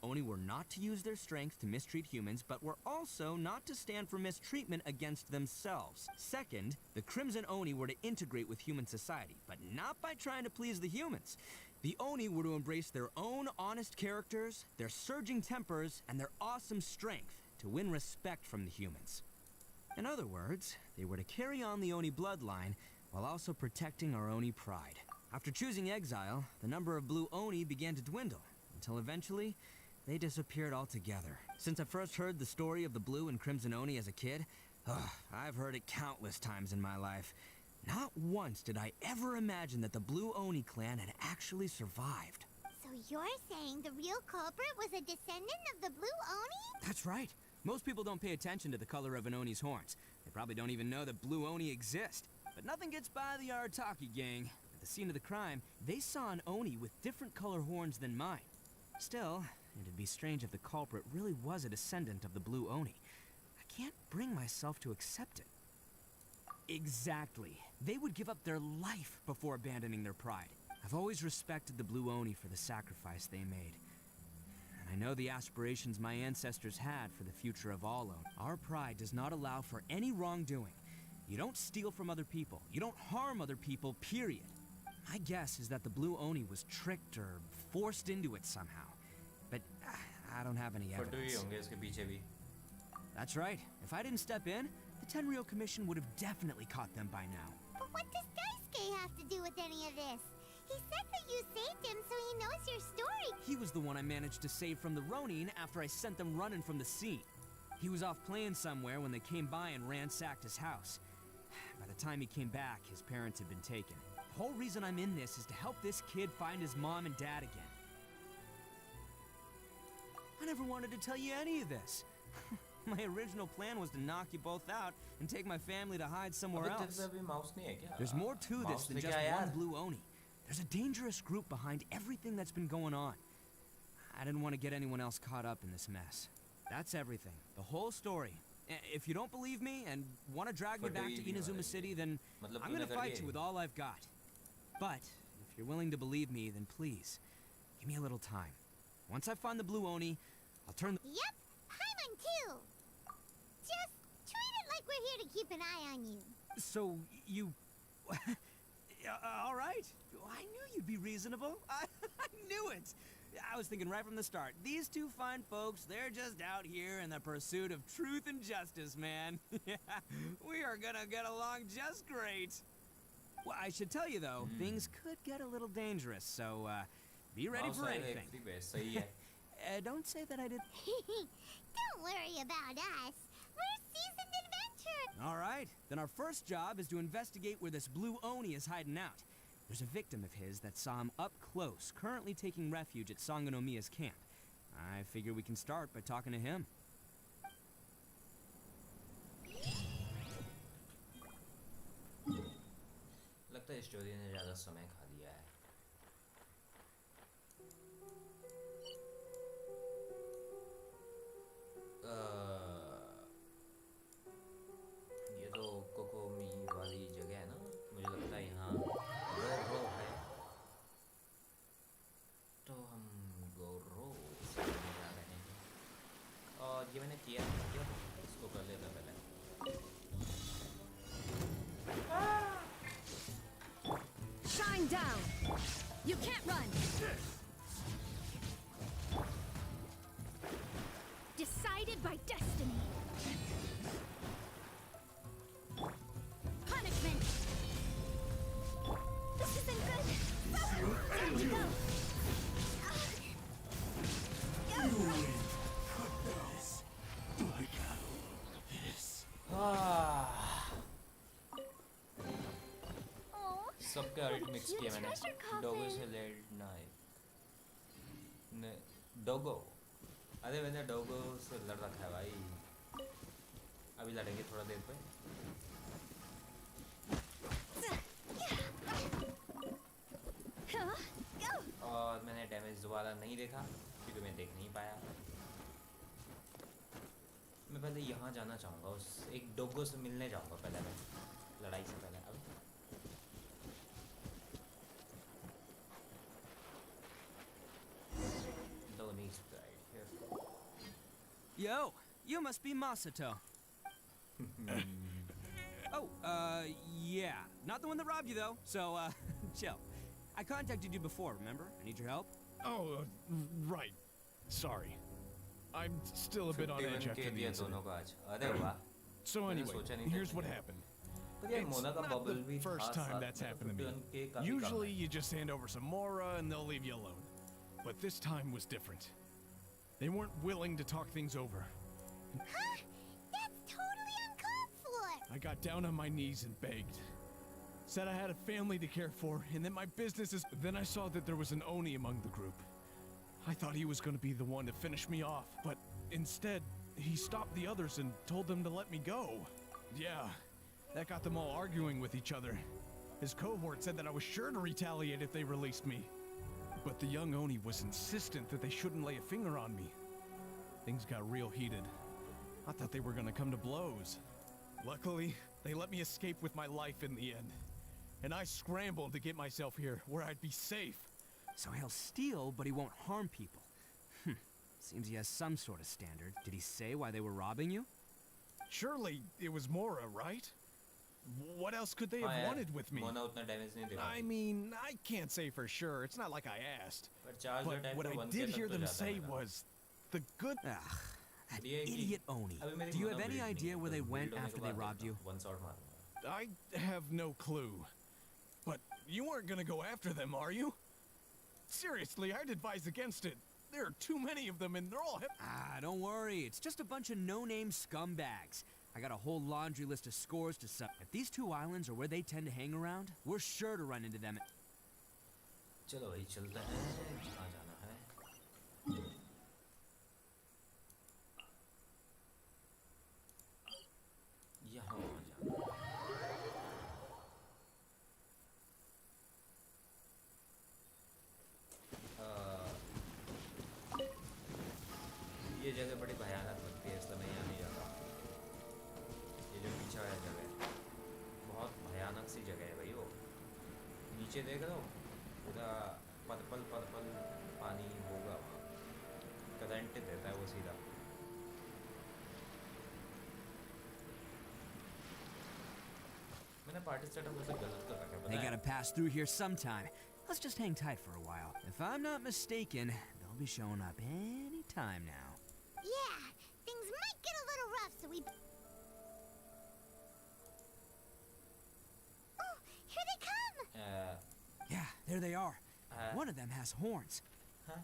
Speaker 9: Oni were not to use their strength to mistreat humans, but were also not to stand for mistreatment against themselves. Second, the Crimson Oni were to integrate with human society, but not by trying to please the humans. The Oni were to embrace their own honest characters, their surging tempers, and their awesome strength to win respect from the humans. In other words, they were to carry on the Oni bloodline while also protecting our Oni pride. After choosing exile, the number of Blue Oni began to dwindle, until eventually, they disappeared altogether. Since I first heard the story of the Blue and Crimson Oni as a kid, I've heard it countless times in my life. Not once did I ever imagine that the Blue Oni clan had actually survived.
Speaker 4: So you're saying the real culprit was a descendant of the Blue Oni?
Speaker 9: That's right. Most people don't pay attention to the color of an Oni's horns. They probably don't even know that Blue Oni exist. But nothing gets by the Arataki gang. at the scene of the crime, they saw an Oni with different color horns than mine. Still, it'd be strange if the culprit really was a descendant of the Blue Oni. I can't bring myself to accept it. Exactly. They would give up their life before abandoning their pride. I've always respected the Blue Oni for the sacrifice they made. And I know the aspirations my ancestors had for the future of all Oni. Our pride does not allow for any wrongdoing. You don't steal from other people. You don't harm other people, period. My guess is that the Blue Oni was tricked or forced into it somehow. But I don't have any evidence. That's right. If I didn't step in, the Tenryou Commission would have definitely caught them by now.
Speaker 4: But what does Daisuke have to do with any of this? He said that you saved him, so he knows your story.
Speaker 9: He was the one I managed to save from the Ronin after I sent them running from the scene. He was off playing somewhere when they came by and ransacked his house. By the time he came back, his parents had been taken. The whole reason I'm in this is to help this kid find his mom and dad again. I never wanted to tell you any of this. My original plan was to knock you both out and take my family to hide somewhere else. There's more to this than just one Blue Oni. There's a dangerous group behind everything that's been going on. I didn't want to get anyone else caught up in this mess. That's everything. The whole story. If you don't believe me and want to drag me back to Inazuma City, then I'm gonna fight you with all I've got. But if you're willing to believe me, then please, give me a little time. Once I find the Blue Oni, I'll turn the—
Speaker 4: Yep, Paimon too. Just treat it like we're here to keep an eye on you.
Speaker 9: So, you... all right. I knew you'd be reasonable. I knew it. I was thinking right from the start. These two fine folks, they're just out here in the pursuit of truth and justice, man. We are gonna get along just great. Well, I should tell you, though, things could get a little dangerous, so, be ready for anything. Don't say that I did...
Speaker 4: Don't worry about us. We're seasoned adventurers.
Speaker 9: All right. Then our first job is to investigate where this Blue Oni is hiding out. There's a victim of his that saw him up close, currently taking refuge at Sangonomiya's camp. I figure we can start by talking to him.
Speaker 1: लगता है story ने ज़्यादा समय खा लिया है। ये तो कोकोमी वाली जगह है ना? मुझे लगता है यहाँ गोरो है। तो हम गोरो से जा रहे हैं। और ये मैंने किया है, इसको कर लेता पहले।
Speaker 6: Shine down! You can't run! Decided by destiny! Punishment! This isn't good! Time to go!
Speaker 1: सबके अल्ट मिक्स किया मैंने डोगो से लड़ना है डोगो अरे मैंने डोगो से लड़ रखा है भाई अभी लड़ेंगे थोड़ा देर पे और मैंने डैमेज दोबारा नहीं देखा क्योंकि मैं देख नहीं पाया मैं पहले यहाँ जाना चाहूँगा उस एक डोगो से मिलने जाऊँगा पहले मैं लड़ाई से पहले अब
Speaker 9: Yo, you must be Masato. Oh, yeah. Not the one that robbed you, though, so, chill. I contacted you before, remember? I need your help.
Speaker 8: Oh, right. Sorry. I'm still a bit on edge after the incident. So anyway, here's what happened. It's not the first time that's happened to me. Usually you just hand over some Mora and they'll leave you alone. But this time was different. They weren't willing to talk things over.
Speaker 4: Huh? That's totally uncalled for!
Speaker 8: I got down on my knees and begged. Said I had a family to care for, and that my business is... Then I saw that there was an Oni among the group. I thought he was gonna be the one to finish me off, but instead, he stopped the others and told them to let me go. Yeah, that got them all arguing with each other. His cohort said that I was sure to retaliate if they released me. But the young Oni was insistent that they shouldn't lay a finger on me. Things got real heated. I thought they were gonna come to blows. Luckily, they let me escape with my life in the end. And I scrambled to get myself here, where I'd be safe.
Speaker 9: So he'll steal, but he won't harm people. Seems he has some sort of standard. Did he say why they were robbing you?
Speaker 8: Surely it was Mora, right? What else could they have wanted with me? I mean, I can't say for sure. It's not like I asked. But what I did hear them say was the good...
Speaker 9: Ugh, that idiot Oni. Do you have any idea where they went after they robbed you?
Speaker 8: I have no clue. But you weren't gonna go after them, are you? Seriously, I'd advise against it. There are too many of them and they're all
Speaker 9: don't worry. It's just a bunch of no-name scumbags. I got a whole laundry list of scores to settle. If these two islands are where they tend to hang around, we're sure to run into them.
Speaker 1: चलो भाई चलते हैं कहाँ जाना है यहाँ जाना ये जगह बड़ी भयानक लगती है इसलिए मैं यहाँ नहीं जाता ये जो पीछे है जगह बहुत भयानक सी जगह है भाई वो नीचे देख रहे हो पूरा पल पानी होगा वहाँ करंट देता है वो सीधा मैंने पार्टी सेटअप वैसे गलत कर रखा है
Speaker 9: They gotta pass through here sometime. Let's just hang tight for a while. If I'm not mistaken, they'll be showing up any time now.
Speaker 4: Yeah, things might get a little rough, so we... Oh, here they come!
Speaker 9: Yeah, there they are. One of them has horns.
Speaker 1: Huh?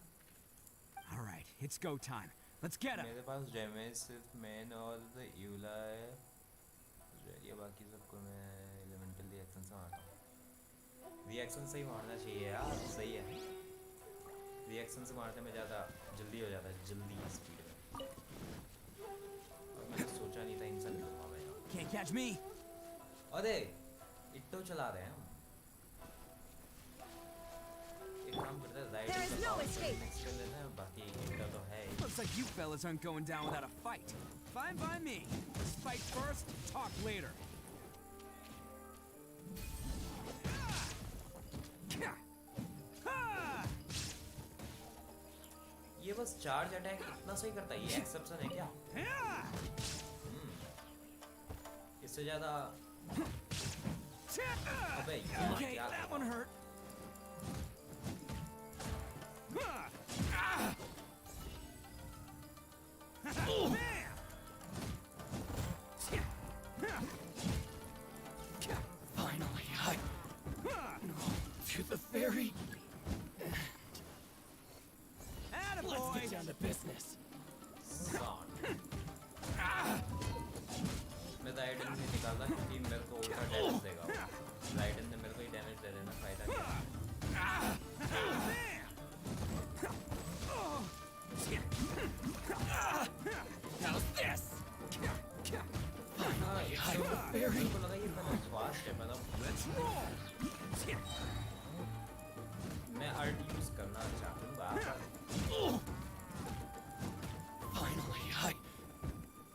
Speaker 9: All right, it's go time. Let's get him.
Speaker 1: मेरे पास damage सिर्फ man और यूला है ये बाकी सबको मैं elemental reaction से मारता हूँ रिएक्शन से ही मारना चाहिए यार सही है रिएक्शन से मारने में ज़्यादा जल्दी हो जाता है जल्दी स्पीड में और मैंने सोचा नहीं था इंसान लूँगा मैं
Speaker 9: Can't catch me.
Speaker 1: अरे इट्टो चला रहे हैं हम एक काम करते हैं राइड
Speaker 6: no escape.
Speaker 1: नेक्स्ट कर लेते हैं बाकी इट्टो तो है ही
Speaker 9: Looks like you fellas aren't going down without a fight. Fine by me. Let's fight first, talk later.
Speaker 1: ये बस चार्ज अटैक इतना सही करता है ये एक्सेप्शन है क्या इससे ज़्यादा अबे यार
Speaker 9: Okay,
Speaker 1: क्या
Speaker 9: that one hurt.
Speaker 10: Finally, to the ferry.
Speaker 9: Attaboy!
Speaker 10: Let's get down to business.
Speaker 1: मैं राइडन नहीं निकालता क्योंकि मेरे को उल्टा डैमेज देगा राइडन ने मेरे को ही डैमेज दे देना फायदा क्या
Speaker 10: How's this? Finally, I have the ferry.
Speaker 1: मेरे को लगा ये मेरा स्वास्थ्य है मतलब
Speaker 9: Let's roll!
Speaker 1: मैं अर्ट यूज करना चाहूँगा
Speaker 10: Finally,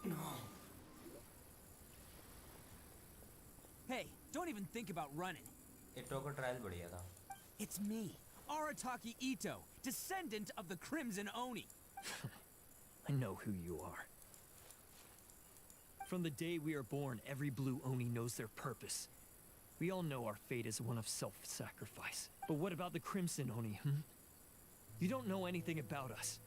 Speaker 10: No.
Speaker 9: Hey, don't even think about running.
Speaker 1: इट्टो का ट्रायल बढ़िया था
Speaker 9: It's me, Arataki Itto, descendant of the Crimson Oni.
Speaker 2: I know who you are. From the day we are born, every blue Oni knows their purpose. We all know our fate is one of self-sacrifice. But what about the Crimson Oni, You don't know anything about us.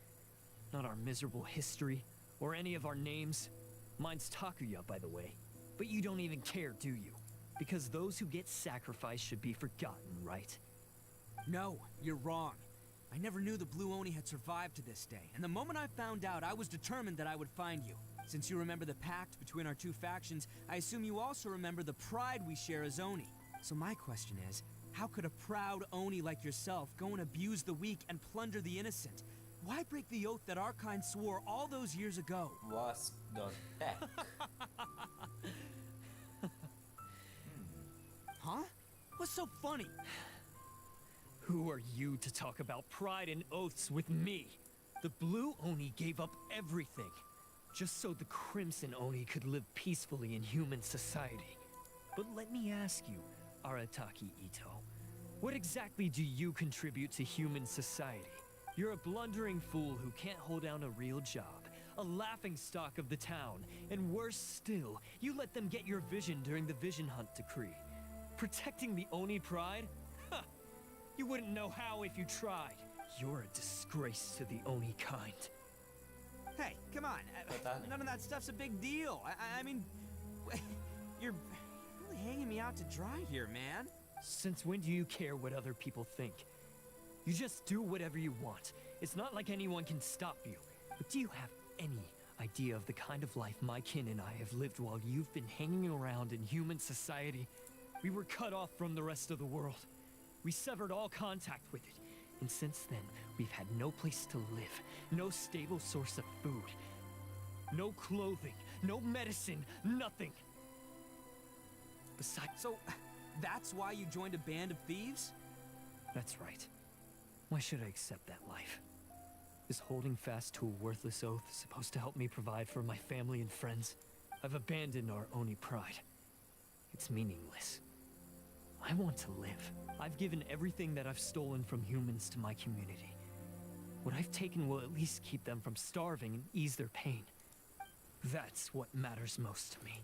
Speaker 2: Not our miserable history, or any of our names. Mine's Takuya, by the way. But you don't even care, do you? Because those who get sacrificed should be forgotten, right?
Speaker 9: No, you're wrong. I never knew the Blue Oni had survived to this day, and the moment I found out, I was determined that I would find you. Since you remember the pact between our two factions, I assume you also remember the pride we share as Oni. So my question is, how could a proud Oni like yourself go and abuse the weak and plunder the innocent? Why break the oath that our kind swore all those years ago?
Speaker 1: Was the tech
Speaker 9: Huh? What's so funny?
Speaker 2: Who are you to talk about pride and oaths with me? The Blue Oni gave up everything, just so the Crimson Oni could live peacefully in human society. But let me ask you, Arataki Itto, what exactly do you contribute to human society? You're a blundering fool who can't hold down a real job, a laughingstock of the town, and worse still, you let them get your vision during the Vision Hunt decree. Protecting the Oni pride? Huh! You wouldn't know how if you tried. You're a disgrace to the Oni kind.
Speaker 9: Hey, come on. None of that stuff's a big deal. I mean, you're really hanging me out to dry here, man.
Speaker 2: Since when do you care what other people think? You just do whatever you want. It's not like anyone can stop you. But do you have any idea of the kind of life my kin and I have lived while you've been hanging around in human society? We were cut off from the rest of the world. We severed all contact with it. And since then, we've had no place to live, no stable source of food, no clothing, no medicine, nothing. Besides...
Speaker 9: So, that's why you joined a band of thieves?
Speaker 2: That's right. Why should I accept that life? Is holding fast to a worthless oath supposed to help me provide for my family and friends? I've abandoned our Oni pride. It's meaningless. I want to live. I've given everything that I've stolen from humans to my community. What I've taken will at least keep them from starving and ease their pain. That's what matters most to me.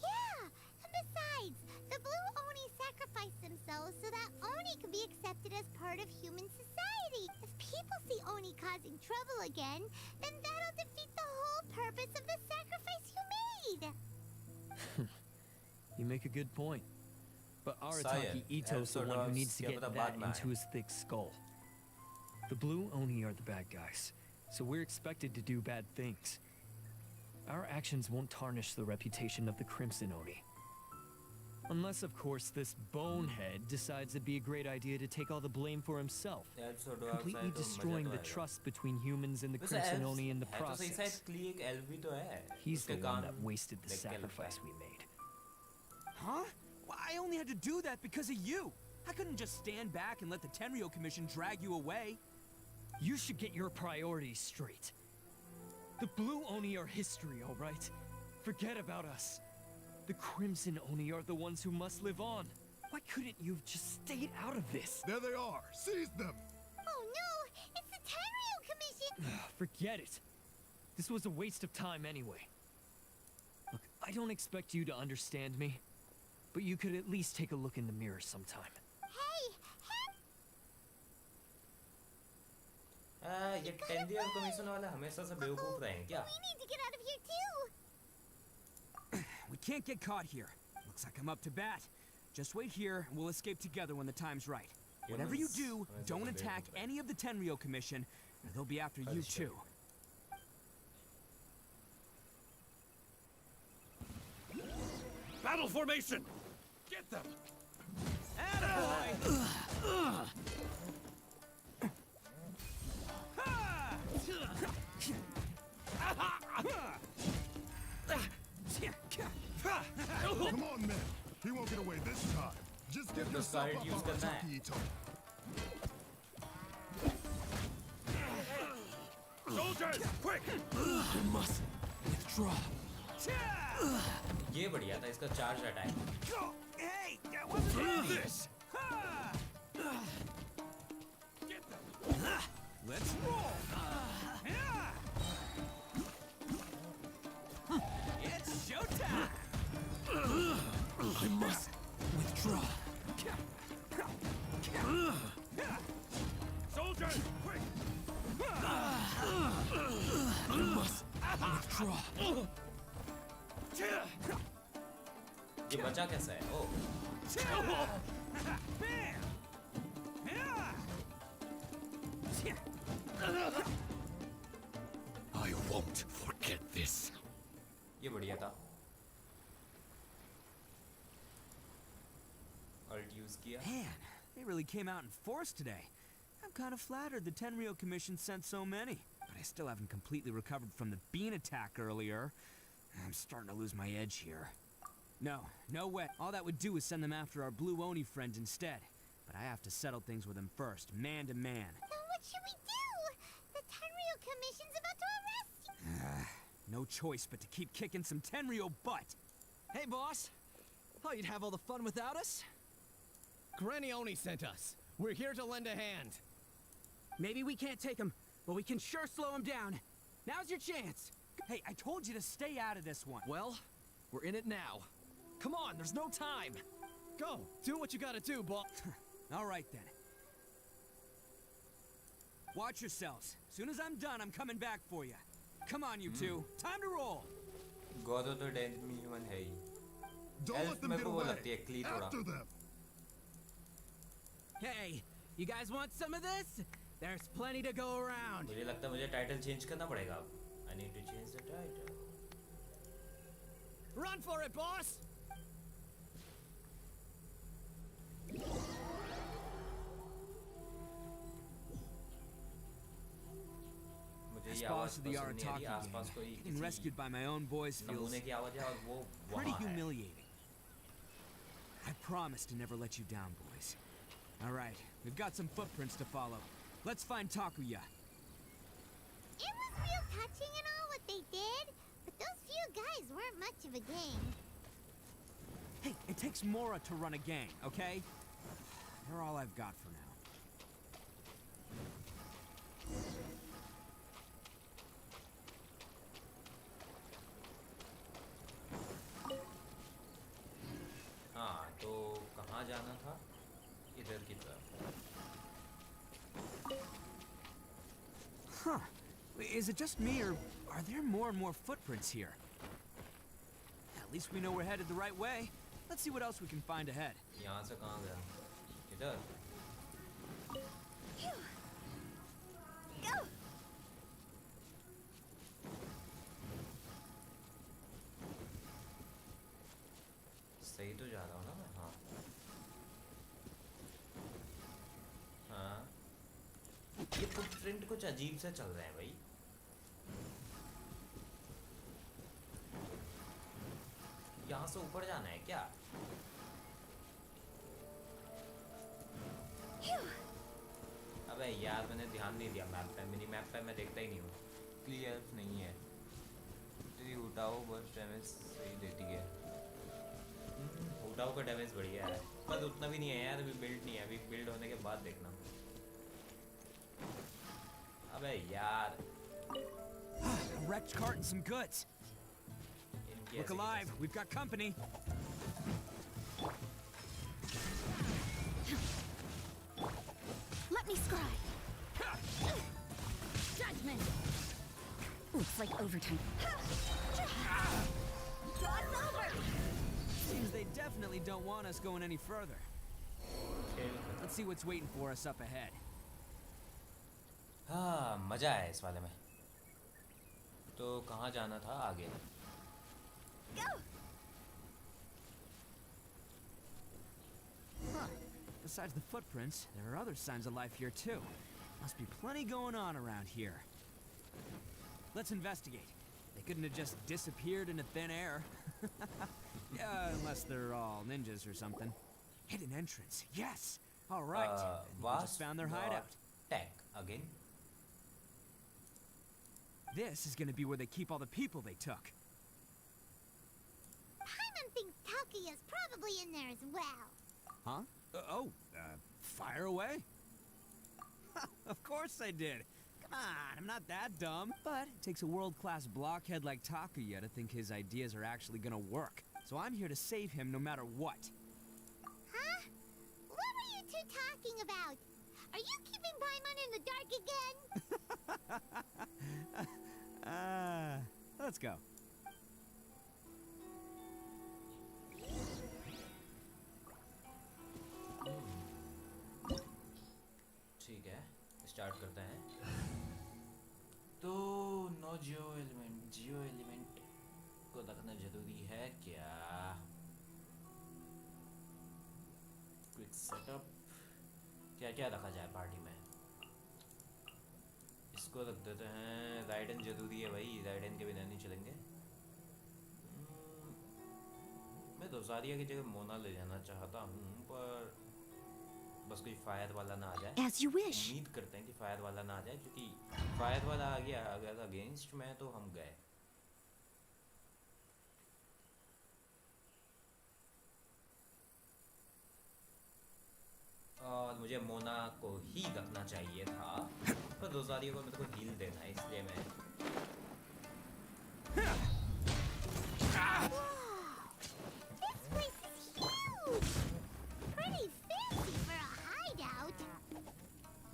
Speaker 4: Yeah, and besides, the Blue Oni sacrificed themselves so that Oni could be accepted as part of human society. If people see Oni causing trouble again, then that'll defeat the whole purpose of the sacrifice you made.
Speaker 2: You make a good point. But Arataki Itto's the one who needs to get that into his thick skull. The Blue Oni are the bad guys, so we're expected to do bad things. Our actions won't tarnish the reputation of the Crimson Oni. Unless, of course, this bonehead decides it'd be a great idea to take all the blame for himself, completely destroying the trust between humans and the Crimson Oni in the process. He's the one that wasted the sacrifice we made.
Speaker 9: Huh? Well, I only had to do that because of you. I couldn't just stand back and let the Tenryo Commission drag you away.
Speaker 2: You should get your priorities straight. The Blue Oni are history, all right? Forget about us. The Crimson Oni are the ones who must live on. Why couldn't you have just stayed out of this?
Speaker 11: There they are. Seize them.
Speaker 4: Oh no, it's the Tenryo Commission.
Speaker 2: Forget it. This was a waste of time anyway. Look, I don't expect you to understand me, but you could at least take a look in the mirror sometime.
Speaker 1: ये टेंडियर commission वाले हमेशा से बेवकूफ रहे हैं क्या?
Speaker 4: We need to get out of here too.
Speaker 9: We can't get caught here. Looks like I'm up to bat. Just wait here and we'll escape together when the time's right. Whatever you do, don't attack any of the Tenryo Commission, or they'll be after you too.
Speaker 8: Battle formation! Get them!
Speaker 9: Attaboy!
Speaker 11: Come on, men. He won't get away this time. Just get yourself up, Arataki Itto.
Speaker 8: Soldiers, quick!
Speaker 2: I must withdraw.
Speaker 1: ये बढ़िया था इसका charge attack.
Speaker 9: Hey, that wasn't this.
Speaker 8: Get them.
Speaker 9: Let's roll. It's showtime.
Speaker 2: I must withdraw.
Speaker 8: Soldiers, quick!
Speaker 2: I must withdraw.
Speaker 1: ये बचा कैसा है? ओ.
Speaker 2: I won't forget this.
Speaker 1: ये बढ़िया था. Alt use किया.
Speaker 9: Man, they really came out in force today. I'm kind of flattered the Tenryo Commission sent so many, but I still haven't completely recovered from the bean attack earlier. I'm starting to lose my edge here. No way. All that would do is send them after our Blue Oni friends instead. But I have to settle things with them first, man to man.
Speaker 4: Then what should we do? The Tenryo Commission's about to arrest you.
Speaker 9: No choice but to keep kicking some Tenryo butt.
Speaker 12: Hey, boss. Thought you'd have all the fun without us? Granny Oni sent us. We're here to lend a hand.
Speaker 9: Maybe we can't take him, but we can sure slow him down. Now's your chance. Hey, I told you to stay out of this one.
Speaker 12: Well, we're in it now. Come on, there's no time. Go, do what you gotta do, boss.
Speaker 9: All right, then. Watch yourselves. As soon as I'm done, I'm coming back for you. Come on, you two. Time to roll.
Speaker 1: गोदो तो डेंज में human है ही.
Speaker 11: Don't let them
Speaker 1: मेरे
Speaker 11: get
Speaker 1: को वो
Speaker 11: away.
Speaker 1: लगती है क्ली थोड़ा.
Speaker 11: After them.
Speaker 9: Hey, you guys want some of this? There's plenty to go around.
Speaker 1: मुझे लगता है मुझे टाइटल चेंज करना पड़ेगा अब. I need to change the title.
Speaker 12: Run for it, boss!
Speaker 1: मुझे
Speaker 9: As
Speaker 1: ये
Speaker 9: boss
Speaker 1: आवाज
Speaker 9: of the
Speaker 1: पसंद नहीं आ रही.
Speaker 9: Arataki
Speaker 1: आसपास कोई
Speaker 9: gang, getting rescued by my own boys feels
Speaker 1: नमूने की आवाज है और वो
Speaker 9: pretty
Speaker 1: वहाँ है.
Speaker 9: humiliating. I promise to never let you down, boys. All right, we've got some footprints to follow. Let's find Takuya.
Speaker 4: It was real touching and all what they did, but those few guys weren't much of a gang.
Speaker 9: Hey, it takes Mora to run a gang, okay? They're all I've got for now.
Speaker 1: हाँ, तो कहाँ जाना था? इधर की तरफ.
Speaker 9: Huh. Is it just me, or are there more and more footprints here? At least we know we're headed the right way. Let's see what else we can find ahead.
Speaker 1: यहाँ से कहाँ गया? इधर.
Speaker 4: Go!
Speaker 1: सही तो जा रहा हूँ ना मैं. हाँ. हाँ. ये फुटप्रिंट कुछ अजीब से चल रहे हैं भाई. यहाँ से ऊपर जाना है क्या? अबे यार मैंने ध्यान नहीं दिया मैप पे. मिनी मैप पे मैं देखता ही नहीं हूँ. क्लियर नहीं है. तेरी उठाओ बस डैमेज सही देती है. उठाओ का डैमेज बढ़िया है, पर उतना भी नहीं है यार. अभी बिल्ड नहीं है. अभी बिल्ड होने के बाद देखना. अबे यार.
Speaker 9: A wrecked cart and some goods.
Speaker 1: इनकी
Speaker 9: Look
Speaker 1: ऐसी
Speaker 9: alive, we've got company.
Speaker 6: Let me scribe. Judgment. Looks like overtime.
Speaker 4: It's over!
Speaker 9: Seems they definitely don't want us going any further. Let's see what's waiting for us up ahead.
Speaker 1: हाँ, मजा है इस वाले में. तो कहाँ जाना था आगे?
Speaker 4: Go!
Speaker 9: Huh. Besides the footprints, there are other signs of life here too. Must be plenty going on around here. Let's investigate. They couldn't have just disappeared into thin air. Unless they're all ninjas or something. Hidden entrance. Yes. All right. And we just found their hideout.
Speaker 1: Tech again.
Speaker 9: This is going to be where they keep all the people they took.
Speaker 4: Paimon thinks Takuya's probably in there as well.
Speaker 9: Huh? Fire away? Of course I did. Come on, I'm not that dumb. But it takes a world-class blockhead like Takuya to think his ideas are actually gonna work. So I'm here to save him no matter what.
Speaker 4: Huh? What were you two talking about? Are you keeping Paimon in the dark again?
Speaker 9: Let's go.
Speaker 1: ठीक है, start करते हैं. तो no जियो element को रखना जरूरी है क्या? Quick setup. क्या क्या रखा जाए पार्टी में? इसको रख देते हैं. राइडन जरूरी है भाई. राइडन के बिना नहीं चलेंगे. मैं रोज़ारिया की जगह मोना ले जाना चाहता हूँ, पर बस कोई फायर वाला ना आ जाए।
Speaker 3: As you wish.
Speaker 1: उम्मीद करते हैं कि फायर वाला ना आ जाए, क्योंकि फायर वाला आ गया अगर अगेंस्ट में तो हम गए। और मुझे मोना को ही रखना चाहिए था, पर रोज़ारिया को मेरे को हील देना है, इसलिए मैं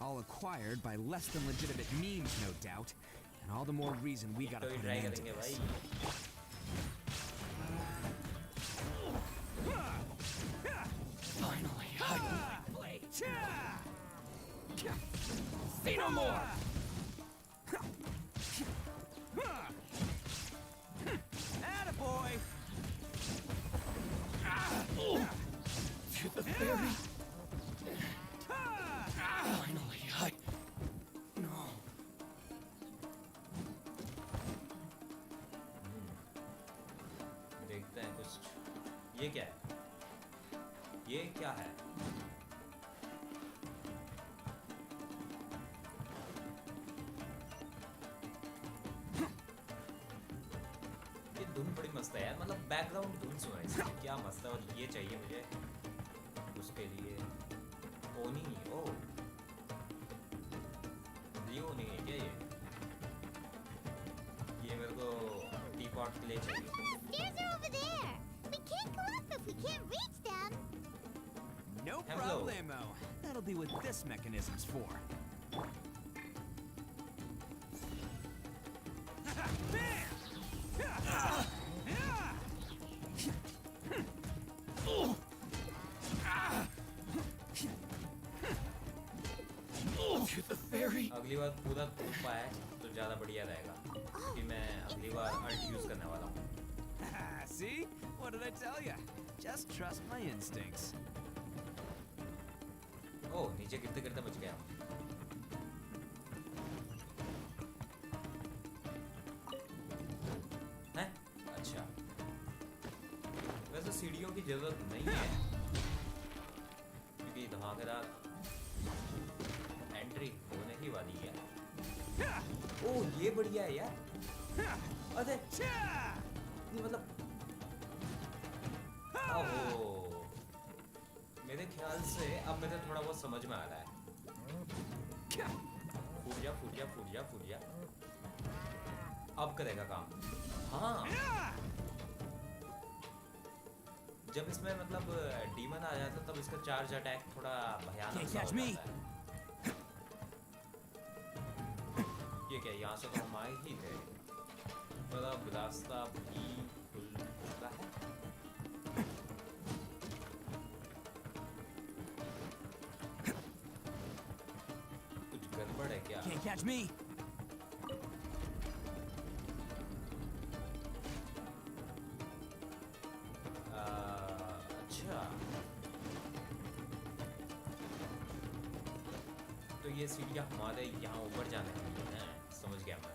Speaker 9: All acquired by less than legitimate means, no doubt. And all the more reason we gotta put an end to this.
Speaker 12: Finally, I can play. Say no more.
Speaker 9: Attaboy!
Speaker 12: To the ferry. Finally, no.
Speaker 1: देखते हैं कुछ। ये क्या है? ये क्या है? ये धुन बड़ी मस्त है यार, मतलब बैकग्राउंड धुन सुना है इसमें, क्या मस्त है। और ये चाहिए मुझे उसके लिए ओनी। ओ ये ओनी है क्या? ये मेरे को टी पॉट के लिए चाहिए।
Speaker 4: Stairs are over there. We can't go up if we can't reach them.
Speaker 9: No
Speaker 1: Hello.
Speaker 9: problemo. That'll be what this mechanism's for.
Speaker 12: To the ferry.
Speaker 1: अगली बार पूरा कूद पाए तो ज़्यादा बढ़िया रहेगा, क्योंकि मैं अगली बार अल्ट यूज़ करने वाला हूँ।
Speaker 9: See? What did I tell ya? Just trust my instincts.
Speaker 1: ओह, नीचे गिरते गिरते बच गया। हैं? अच्छा, वैसे सीढ़ियों की जरूरत नहीं है, क्योंकि धमाकेदार एंट्री होने ही वाली है। ओह, ये बढ़िया है यार। अरे ये मतलब ओह, मेरे ख्याल से अब मुझे थोड़ा बहुत समझ में आ रहा है। फूट जा फूट जा फूट जा फूट जा, अब करेगा काम। हाँ, जब इसमें मतलब डीमन आ जाता है तब इसका चार्ज अटैक थोड़ा भयानक सा हो जाता है। ये क्या, यहाँ से तो हम आए ही थे, पर अब रास्ता भी खुल चुका है। कुछ गड़बड़ है क्या?
Speaker 9: Can't catch me.
Speaker 1: अच्छा, तो ये सीढ़ियाँ हमारे यहाँ ऊपर जाने के लिए हैं, समझ गया मैं।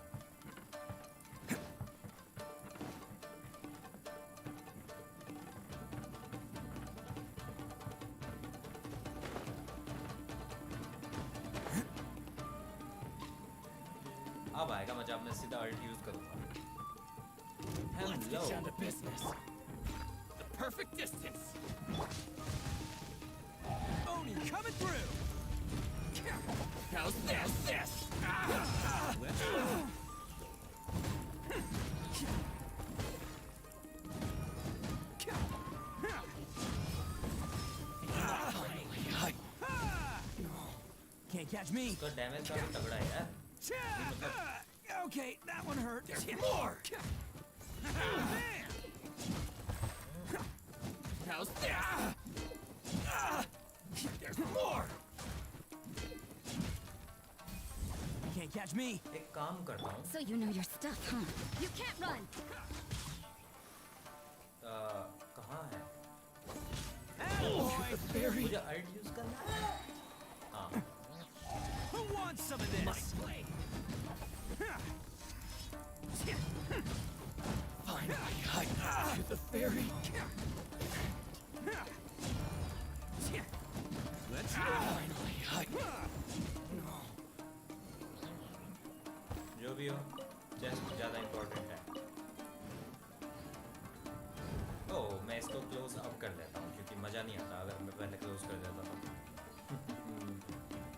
Speaker 1: अब आएगा मजा, मैं सीधा अल्ट यूज करूंगा।
Speaker 12: Let's get
Speaker 1: hello,
Speaker 12: down to business. The perfect distance.
Speaker 9: Oni coming through.
Speaker 12: How's this?
Speaker 9: Can't catch me.
Speaker 1: तो डैमेज काफी तगड़ा है यार।
Speaker 9: Okay, that one hurt.
Speaker 12: There's more. How's this? There's more.
Speaker 9: Can't catch me.
Speaker 1: एक काम करता हूँ,
Speaker 3: So you know your stuff, huh? You can't run!
Speaker 1: कहाँ है?
Speaker 9: Attaboy.
Speaker 1: मुझे अल्ट यूज करना है। हाँ,
Speaker 9: Who wants some of this?
Speaker 12: Finally, to the ferry.
Speaker 1: भी हो, चेस्ट ज़्यादा इम्पोर्टेंट है। ओह, मैं इसको क्लोज अप कर देता हूँ क्योंकि मज़ा नहीं आता अगर मैं पहले क्लोज कर देता तो।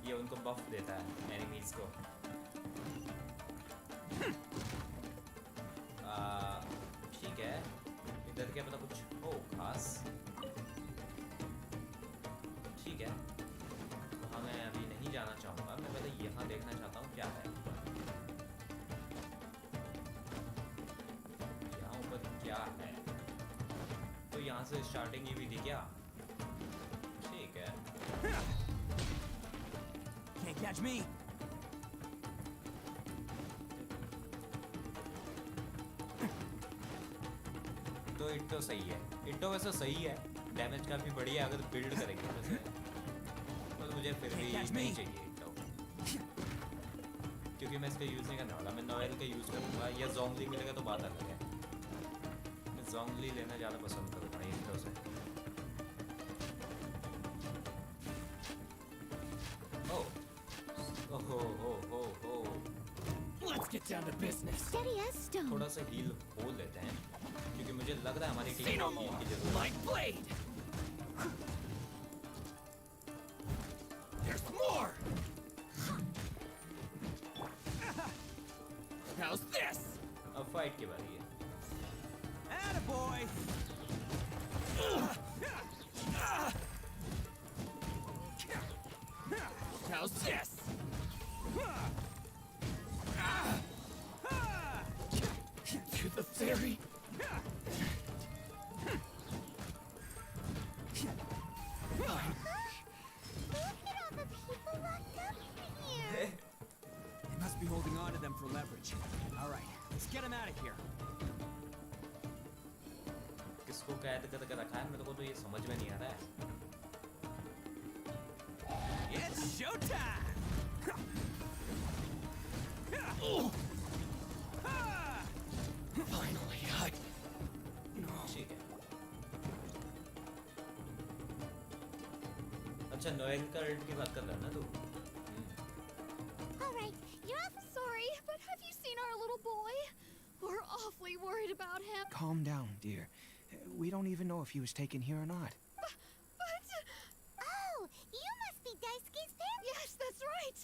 Speaker 1: ये उनको बफ देता है एनिमीज़ को। ठीक है, इधर क्या पता कुछ हो खास। ठीक है, वहाँ मैं अभी नहीं जाना चाहूँगा, मैं पहले यहाँ देखना चाहता हूँ क्या है यहाँ ऊपर क्या है। तो यहाँ से स्टार्टिंग ही भी थी क्या? ठीक है।
Speaker 9: Can't catch me.
Speaker 1: तो इट्टो सही है, इट्टो वैसे सही है, डैमेज काफ़ी बढ़िया अगर बिल्ड करेंगे वैसे, पर मुझे फिर भी नहीं चाहिए इट्टो क्योंकि मैं इसका यूज़ नहीं करने वाला। मैं नोएल का यूज़ करूँगा या जोंगली मिलेगा तो बात अलग है। मैं जोंगली लेना ज़्यादा पसंद करूँगा इट्टो से।
Speaker 12: Let's get down to business.
Speaker 4: Steady as stone.
Speaker 1: थोड़ा सा हील हो लेते हैं क्योंकि मुझे लग रहा है हमारी टीम को हील की जरूरत है।
Speaker 12: My blade. There's more. How's this?
Speaker 1: अब फाइट की बारी है।
Speaker 9: Attaboy.
Speaker 12: How's this? To the theory.
Speaker 4: Look at all the people locked up here.
Speaker 9: They must be holding on to them for leverage. All right, let's get them out of here.
Speaker 1: किसको कैद करके रखा है मेरे को तो ये समझ में नहीं आ रहा है।
Speaker 9: It's showtime.
Speaker 12: Finally,
Speaker 1: ठीक है। अच्छा, नोएल का अल्ट की बात कर रहा है ना तू?
Speaker 4: All right, you're off.
Speaker 6: Sorry, but have you seen our little boy? We're awfully worried about him.
Speaker 13: Calm down, dear. We don't even know if he was taken here or not.
Speaker 6: But...
Speaker 4: Oh, you must be Daisuke's parent.
Speaker 6: Yes, that's right.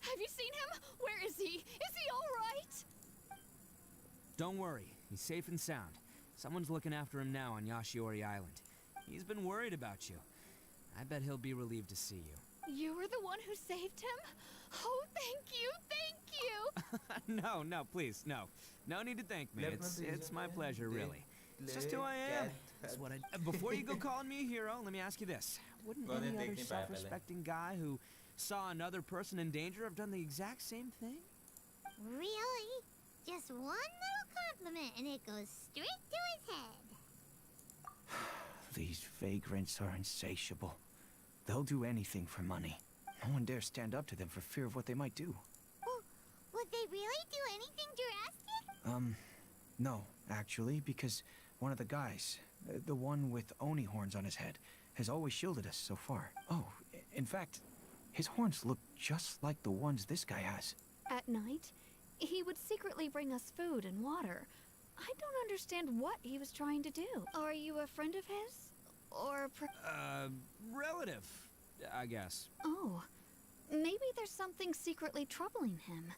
Speaker 6: Have you seen him? Where is he? Is he all right?
Speaker 9: Don't worry, he's safe and sound. Someone's looking after him now on Yashiori Island. He's been worried about you. I bet he'll be relieved to see you.
Speaker 6: You were the one who saved him? Oh, thank you, thank you!
Speaker 9: No, please, no. No need to thank me. It's my pleasure, really. It's just who I am. That's what I... Before you go calling me a hero, let me ask you this. Wouldn't any other self-respecting guy who saw another person in danger have done the exact same thing?
Speaker 4: Really? Just one little compliment and it goes straight to his head.
Speaker 13: These vagrants are insatiable. They'll do anything for money. No one dares stand up to them for fear of what they might do.
Speaker 4: Well, would they really do anything drastic?
Speaker 13: No, actually, because one of the guys, the one with Oni horns on his head, has always shielded us so far. Oh, in fact, his horns look just like the ones this guy has.
Speaker 3: At night, he would secretly bring us food and water. I don't understand what he was trying to do. Are you a friend of his? Or
Speaker 9: Relative, I guess.
Speaker 3: Oh, maybe there's something secretly troubling him.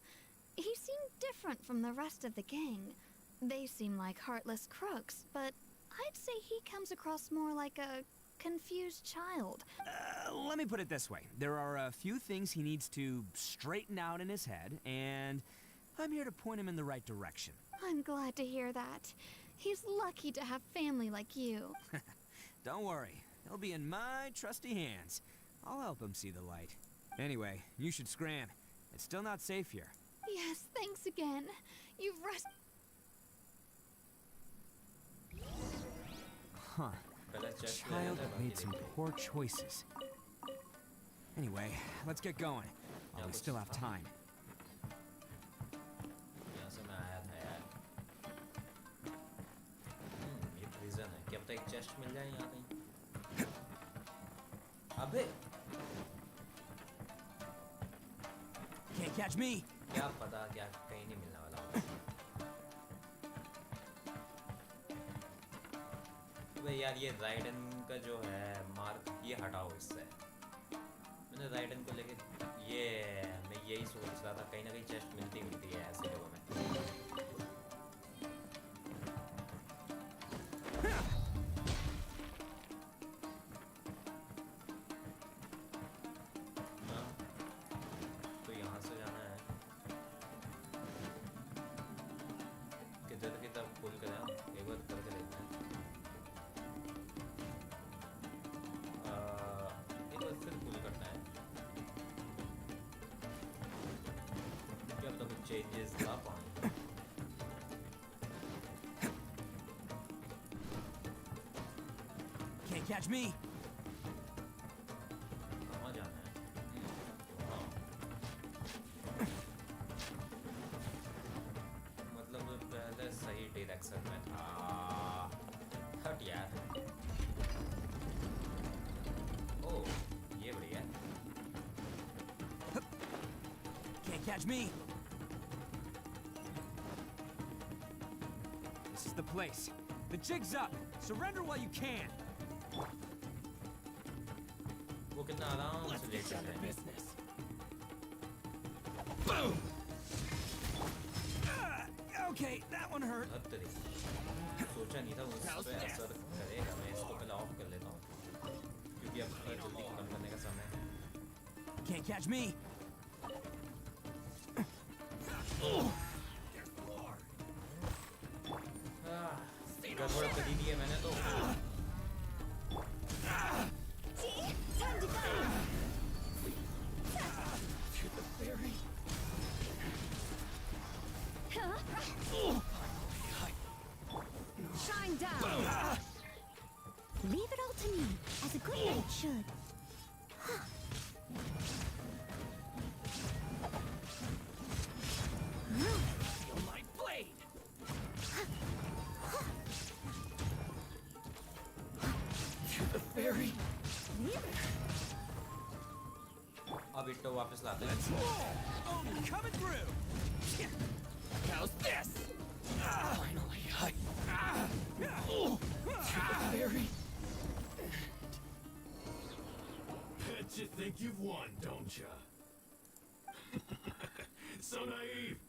Speaker 3: He seemed different from the rest of the gang. They seem like heartless crooks, but I'd say he comes across more like a confused child.
Speaker 9: Let me put it this way. There are a few things he needs to straighten out in his head, and I'm here to point him in the right direction.
Speaker 3: I'm glad to hear that. He's lucky to have family like you.
Speaker 9: Don't worry. He'll be in my trusty hands. I'll help him see the light. Anyway, you should scram. It's still not safe here.
Speaker 3: Yes, thanks again. You've
Speaker 9: Huh. Child made some poor choices. Anyway, let's get going. While we still have time.
Speaker 1: यहाँ से मैं आया था यार। ये prison है। क्या पता एक chest मिल जाए यहाँ कहीं? अबे
Speaker 9: Can't catch me.
Speaker 1: क्या पता क्या कहीं नहीं मिलने वाला। यार ये राइडन का जो है मार्क ये हटाओ इससे। मैंने राइडन को लेके ये मैं यही सोच रहा था कहीं ना कहीं चेस्ट मिलती है ऐसे जगहों में। तो यहाँ से जाना है किधर किधर खोल कर एक बार करके देखते हैं। एक बार फिर खोल करना है क्या तो कुछ चेंजेस ना पाए।
Speaker 9: Can't catch me.
Speaker 1: कहाँ जाना है? हाँ। मतलब पहले सही डायरेक्शन में था। हट यार। ओह ये बढ़िया।
Speaker 9: Can't catch me. This is the place. The jig's up. Surrender while you can.
Speaker 1: वो कितना आराम से लेट रहे हैं।
Speaker 9: Business. Boom. Okay, that one hurt.
Speaker 1: हद तरी। सोचा नहीं था उस पे असर करेगा। मैं इसको पहले ऑफ कर लेता हूँ क्योंकि अब जल्दी खत्म करने का समय है।
Speaker 9: Can't catch me.
Speaker 1: गड़बड़ कर दी है मैंने तो।
Speaker 4: Time to go!
Speaker 12: To the ferry.
Speaker 4: Shine down! Leave it all to me, as a good knight should.
Speaker 9: Feel my blade.
Speaker 12: To the ferry.
Speaker 1: अब इट्टो वापस लाते हैं।
Speaker 9: Oh, coming through.
Speaker 12: How's this? Finally, to the ferry.
Speaker 11: Bet you think you've won, don't ya? So naive.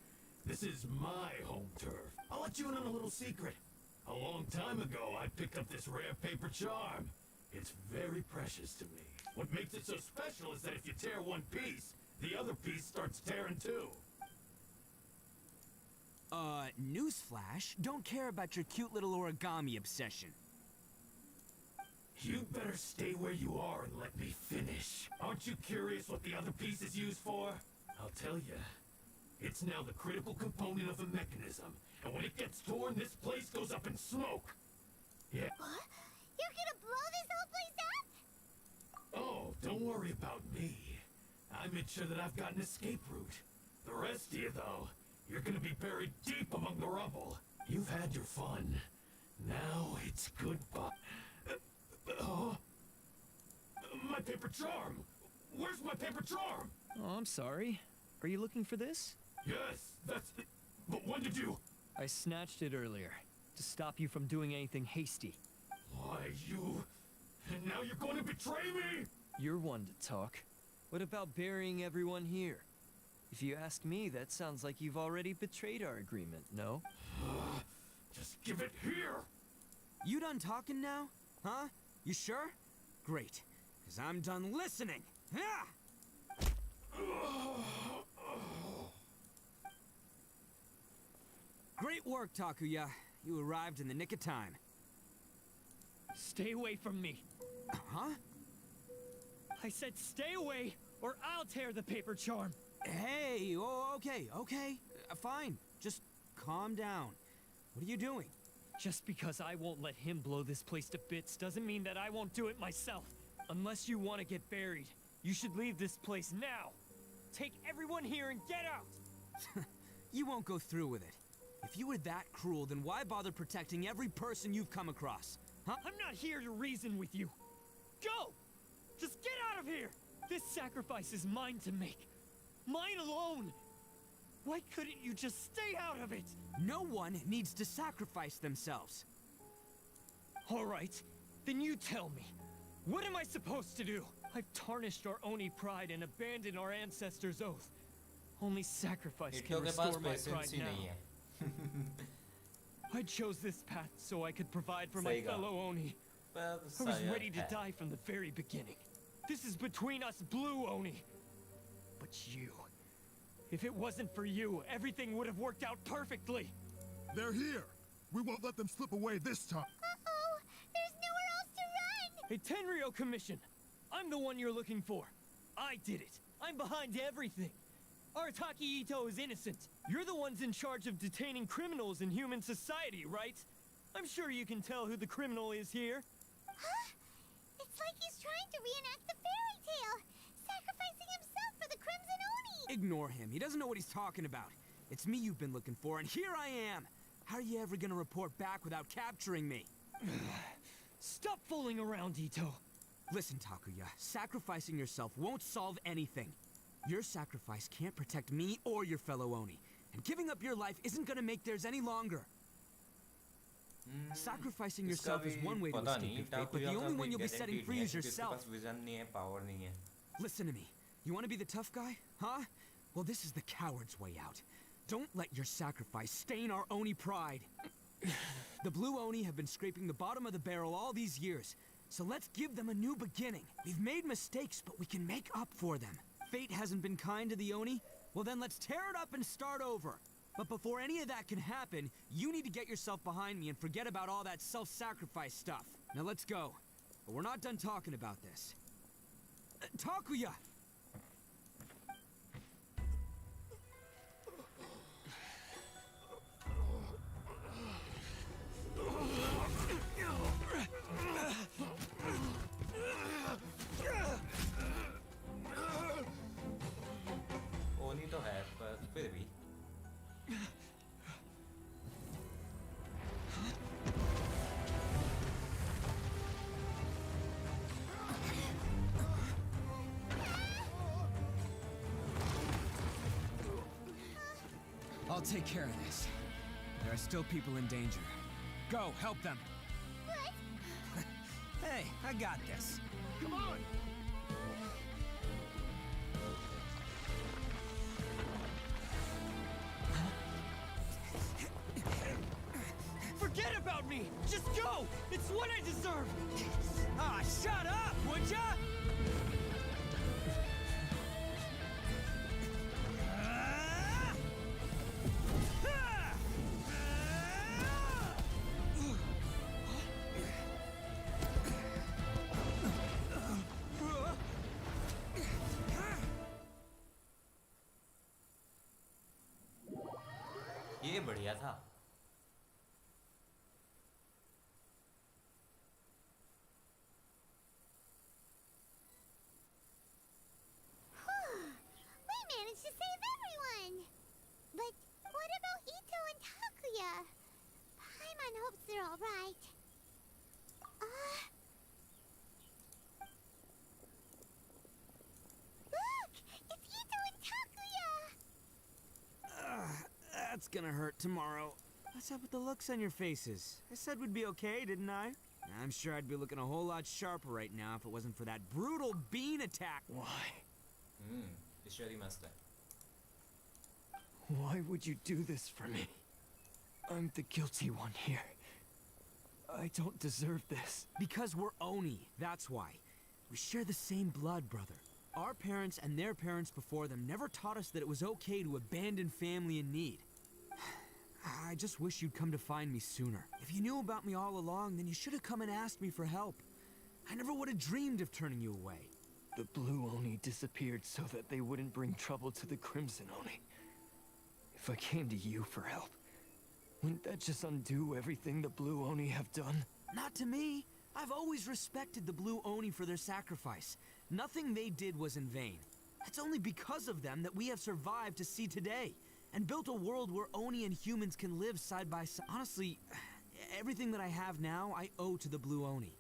Speaker 11: This is my home turf. I'll let you in on a little secret. A long time ago, I picked up this rare paper charm. It's very precious to me. What makes it so special is that if you tear one piece, the other piece starts tearing too.
Speaker 9: Newsflash, don't care about your cute little origami obsession.
Speaker 11: You better stay where you are and let me finish. Aren't you curious what the other piece is used for? I'll tell you. It's now the critical component of the mechanism. And when it gets torn, this place goes up in smoke. Yeah.
Speaker 4: What? You're gonna blow this whole place up?
Speaker 11: Oh, don't worry about me. I made sure that I've got an escape route. The rest of you, though, you're gonna be buried deep among the rubble. You've had your fun. Now it's goodbye. My paper charm! Where's my paper charm?
Speaker 2: Oh, I'm sorry. Are you looking for this?
Speaker 11: Yes, that's it. But when did you...
Speaker 2: I snatched it earlier, to stop you from doing anything hasty.
Speaker 11: Why, you... And now you're going to betray me?
Speaker 2: You're one to talk. What about burying everyone here? If you ask me, that sounds like you've already betrayed our agreement, no?
Speaker 11: Just give it here!
Speaker 9: You done talking now? Huh? You sure? Great. Because I'm done listening. Ah! Great work, Takuya. You arrived in the nick of time.
Speaker 2: Stay away from me.
Speaker 9: Huh?
Speaker 2: I said stay away, or I'll tear the paper charm.
Speaker 9: Hey, oh, okay. Fine. Just calm down. What are you doing?
Speaker 2: Just because I won't let him blow this place to bits doesn't mean that I won't do it myself. Unless you want to get buried, you should leave this place now. Take everyone here and get out!
Speaker 9: You won't go through with it. If you were that cruel, then why bother protecting every person you've come across? Huh?
Speaker 2: I'm not here to reason with you. Go! Just get out of here! This sacrifice is mine to make. Mine alone! Why couldn't you just stay out of it?
Speaker 9: No one needs to sacrifice themselves.
Speaker 2: All right.
Speaker 12: Then you tell me. What am I supposed to do? I've tarnished our Oni pride and abandoned our ancestors' oath. Only sacrifice can restore my pride now. I chose this path so I could provide for my fellow Oni. I was ready to die from the very beginning. This is between us Blue Oni. But you... If it wasn't for you, everything would have worked out perfectly.
Speaker 14: They're here. We won't let them slip away this time.
Speaker 4: Uh-oh! There's nowhere else to run!
Speaker 12: A Tenryo commission! I'm the one you're looking for. I did it. I'm behind everything. Arataki Itto is innocent. You're the ones in charge of detaining criminals in human society, right? I'm sure you can tell who the criminal is here.
Speaker 4: Huh? It's like he's trying to reenact the fairy tale, sacrificing himself for the Crimson Oni!
Speaker 9: Ignore him. He doesn't know what he's talking about. It's me you've been looking for, and here I am! How are you ever gonna report back without capturing me?
Speaker 12: Stop fooling around, Itto.
Speaker 9: Listen, Takuya, sacrificing yourself won't solve anything. Your sacrifice can't protect me or your fellow Oni, and giving up your life isn't gonna make theirs any longer. Sacrificing yourself is one way to escape your fate, but the only one you'll be setting free is yourself. Listen to me. You want to be the tough guy? Huh? Well, this is the coward's way out. Don't let your sacrifice stain our Oni pride. The Blue Oni have been scraping the bottom of the barrel all these years, so let's give them a new beginning. We've made mistakes, but we can make up for them. Fate hasn't been kind to the Oni? Well then let's tear it up and start over. But before any of that can happen, you need to get yourself behind me and forget about all that self-sacrifice stuff. Now let's go. But we're not done talking about this. Takuya!
Speaker 1: ओनी तो है पर फिर भी
Speaker 9: I'll take care of this. There are still people in danger. Go, help them.
Speaker 4: What?
Speaker 9: Hey, I got this. Come on!
Speaker 12: Forget about me! Just go! It's what I deserve!
Speaker 9: Ah, shut up, would ya?
Speaker 1: ये बढ़िया था
Speaker 4: We managed to save everyone! But what about Itto and Takuya? Paimon hopes they're alright. Look! It's Itto and Takuya!
Speaker 9: That's gonna hurt tomorrow. What's up with the looks on your faces? I said we'd be okay, didn't I? I'm sure I'd be looking a whole lot sharper right now if it wasn't for that brutal bean attack.
Speaker 12: Why?
Speaker 1: ईश्वरी मस्त है
Speaker 12: Why would you do this for me? I'm the guilty one here. I don't deserve this.
Speaker 9: Because we're Oni, that's why. We share the same blood, brother. Our parents and their parents before them never taught us that it was okay to abandon family in need. I just wish you'd come to find me sooner. If you knew about me all along, then you should have come and asked me for help. I never would have dreamed of turning you away.
Speaker 12: The Blue Oni disappeared so that they wouldn't bring trouble to the Crimson Oni. If I came to you for help, wouldn't that just undo everything the Blue Oni have done?
Speaker 9: Not to me. I've always respected the Blue Oni for their sacrifice. Nothing they did was in vain. It's only because of them that we have survived to see today, and built a world where Oni and humans can live side by side. Honestly, everything that I have now, I owe to the Blue Oni.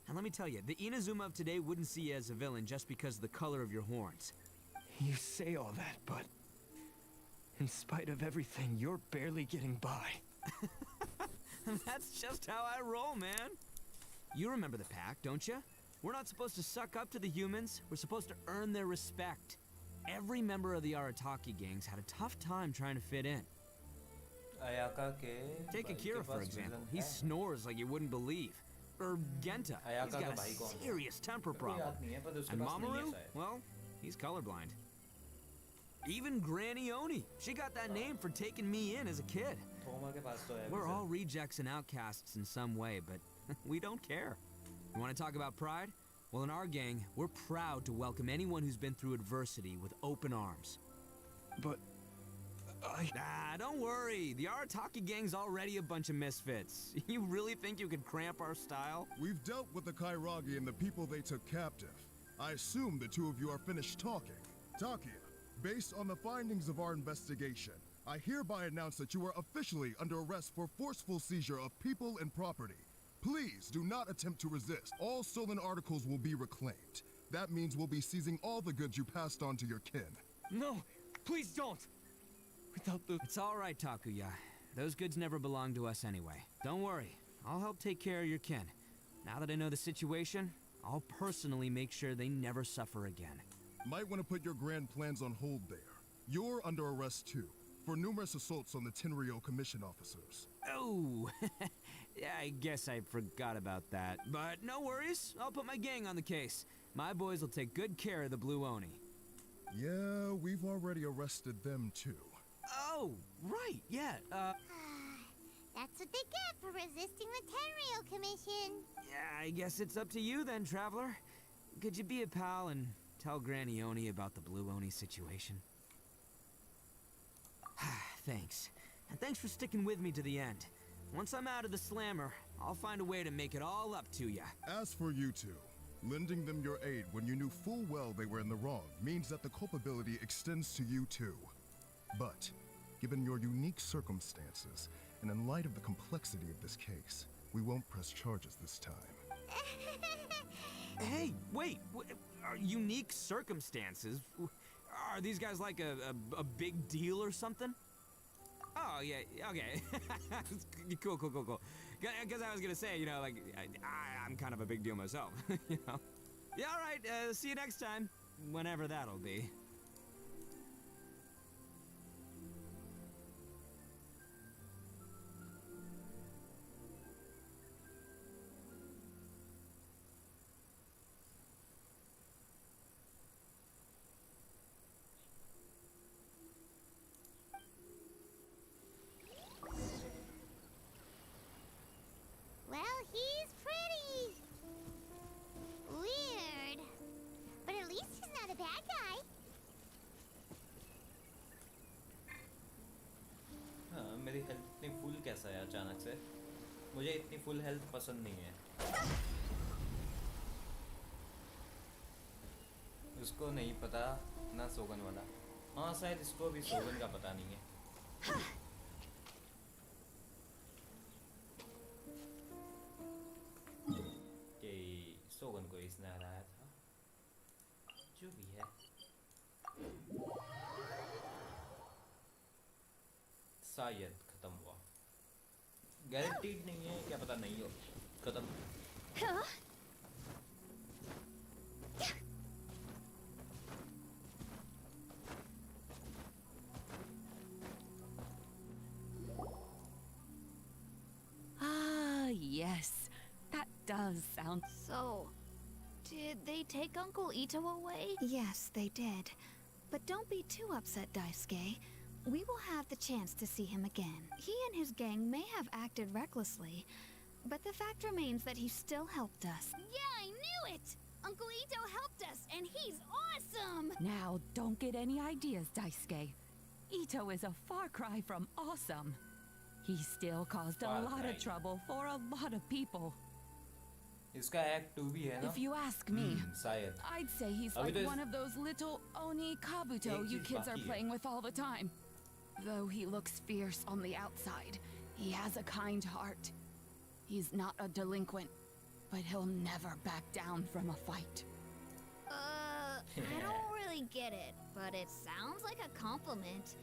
Speaker 9: And let me tell you, the Inazuma of today wouldn't see you as a villain just because of the color of your horns.
Speaker 12: You say all that, but in spite of everything, you're barely getting by.
Speaker 9: That's just how I roll, man. You remember the pact, don't you? We're not supposed to suck up to the humans. We're supposed to earn their respect. Every member of the Arataki gangs had a tough time trying to fit in. Take Akira, for example. He snores like you wouldn't believe. Or Genta. He's got a serious temper problem. And Mamoru? Well, he's colorblind. Even Granny Oni. She got that name for taking me in as a kid. We're all rejects and outcasts in some way, but we don't care. You want to talk about pride? Well, in our gang, we're proud to welcome anyone who's been through adversity with open arms.
Speaker 8: But
Speaker 9: don't worry. The Arataki gang's already a bunch of misfits. You really think you could cramp our style?
Speaker 14: We've dealt with the Kairagi and the people they took captive. I assume the two of you are finished talking. Takia, based on the findings of our investigation, I hereby announce that you are officially under arrest for forceful seizure of people and property. Please do not attempt to resist. All stolen articles will be reclaimed. That means we'll be seizing all the goods you passed on to your kin.
Speaker 12: No, please don't. Without the...
Speaker 9: It's all right, Takuya. Those goods never belonged to us anyway. Don't worry. I'll help take care of your kin. Now that I know the situation, I'll personally make sure they never suffer again.
Speaker 14: Might want to put your grand plans on hold there. You're under arrest too, for numerous assaults on the Tenryo Commission officers.
Speaker 9: Oh, yeah, I guess I forgot about that. But no worries, I'll put my gang on the case. My boys will take good care of the Blue Oni.
Speaker 14: Yeah, we've already arrested them too.
Speaker 9: Oh, right, yeah,
Speaker 4: That's what they get for resisting the Tenryo Commission.
Speaker 9: Yeah, I guess it's up to you then, Traveler. Could you be a pal and tell Granny Oni about the Blue Oni situation? Thanks. And thanks for sticking with me to the end. Once I'm out of the slammer, I'll find a way to make it all up to ya.
Speaker 14: As for you two, lending them your aid when you knew full well they were in the wrong means that the culpability extends to you too. But, given your unique circumstances, and in light of the complexity of this case, we won't press charges this time.
Speaker 9: Hey, wait, unique circumstances? Are these guys like a big deal or something? Oh, yeah, okay. Cool. Because I was gonna say, you know, like, I'm kind of a big deal myself, you know? Yeah, all right, see you next time. Whenever that'll be.
Speaker 4: Well, he's pretty weird. But at least he's not a bad guy.
Speaker 1: हाँ, मेरी health इतनी full कैसा है अचानक से? मुझे इतनी full health पसंद नहीं है। उसको नहीं पता ना सोगन वाला। हाँ, शायद इसको भी सोगन का पता नहीं है। कि सोगन को इसने हराया था। जो भी है। शायद खत्म हुआ। गारंटीड नहीं है, क्या पता नहीं हो। खत्म।
Speaker 10: Yes. That does sound...
Speaker 6: So, did they take Uncle Itto away?
Speaker 3: Yes, they did. But don't be too upset, Daisuke. We will have the chance to see him again. He and his gang may have acted recklessly, but the fact remains that he still helped us.
Speaker 6: Yeah, I knew it! Uncle Itto helped us, and he's awesome!
Speaker 10: Now, don't get any ideas, Daisuke. Itto is a far cry from awesome. He still caused a lot of trouble for a lot of people.
Speaker 1: इसका act 2 भी है ना?
Speaker 10: If you ask me,
Speaker 1: शायद.
Speaker 10: I'd say he's like one of those little Oni Kabuto you kids are playing with all the time. Though he looks fierce on the outside, he has a kind heart. He's not a delinquent, but he'll never back down from a fight.
Speaker 6: I don't really get it, but it sounds like a compliment.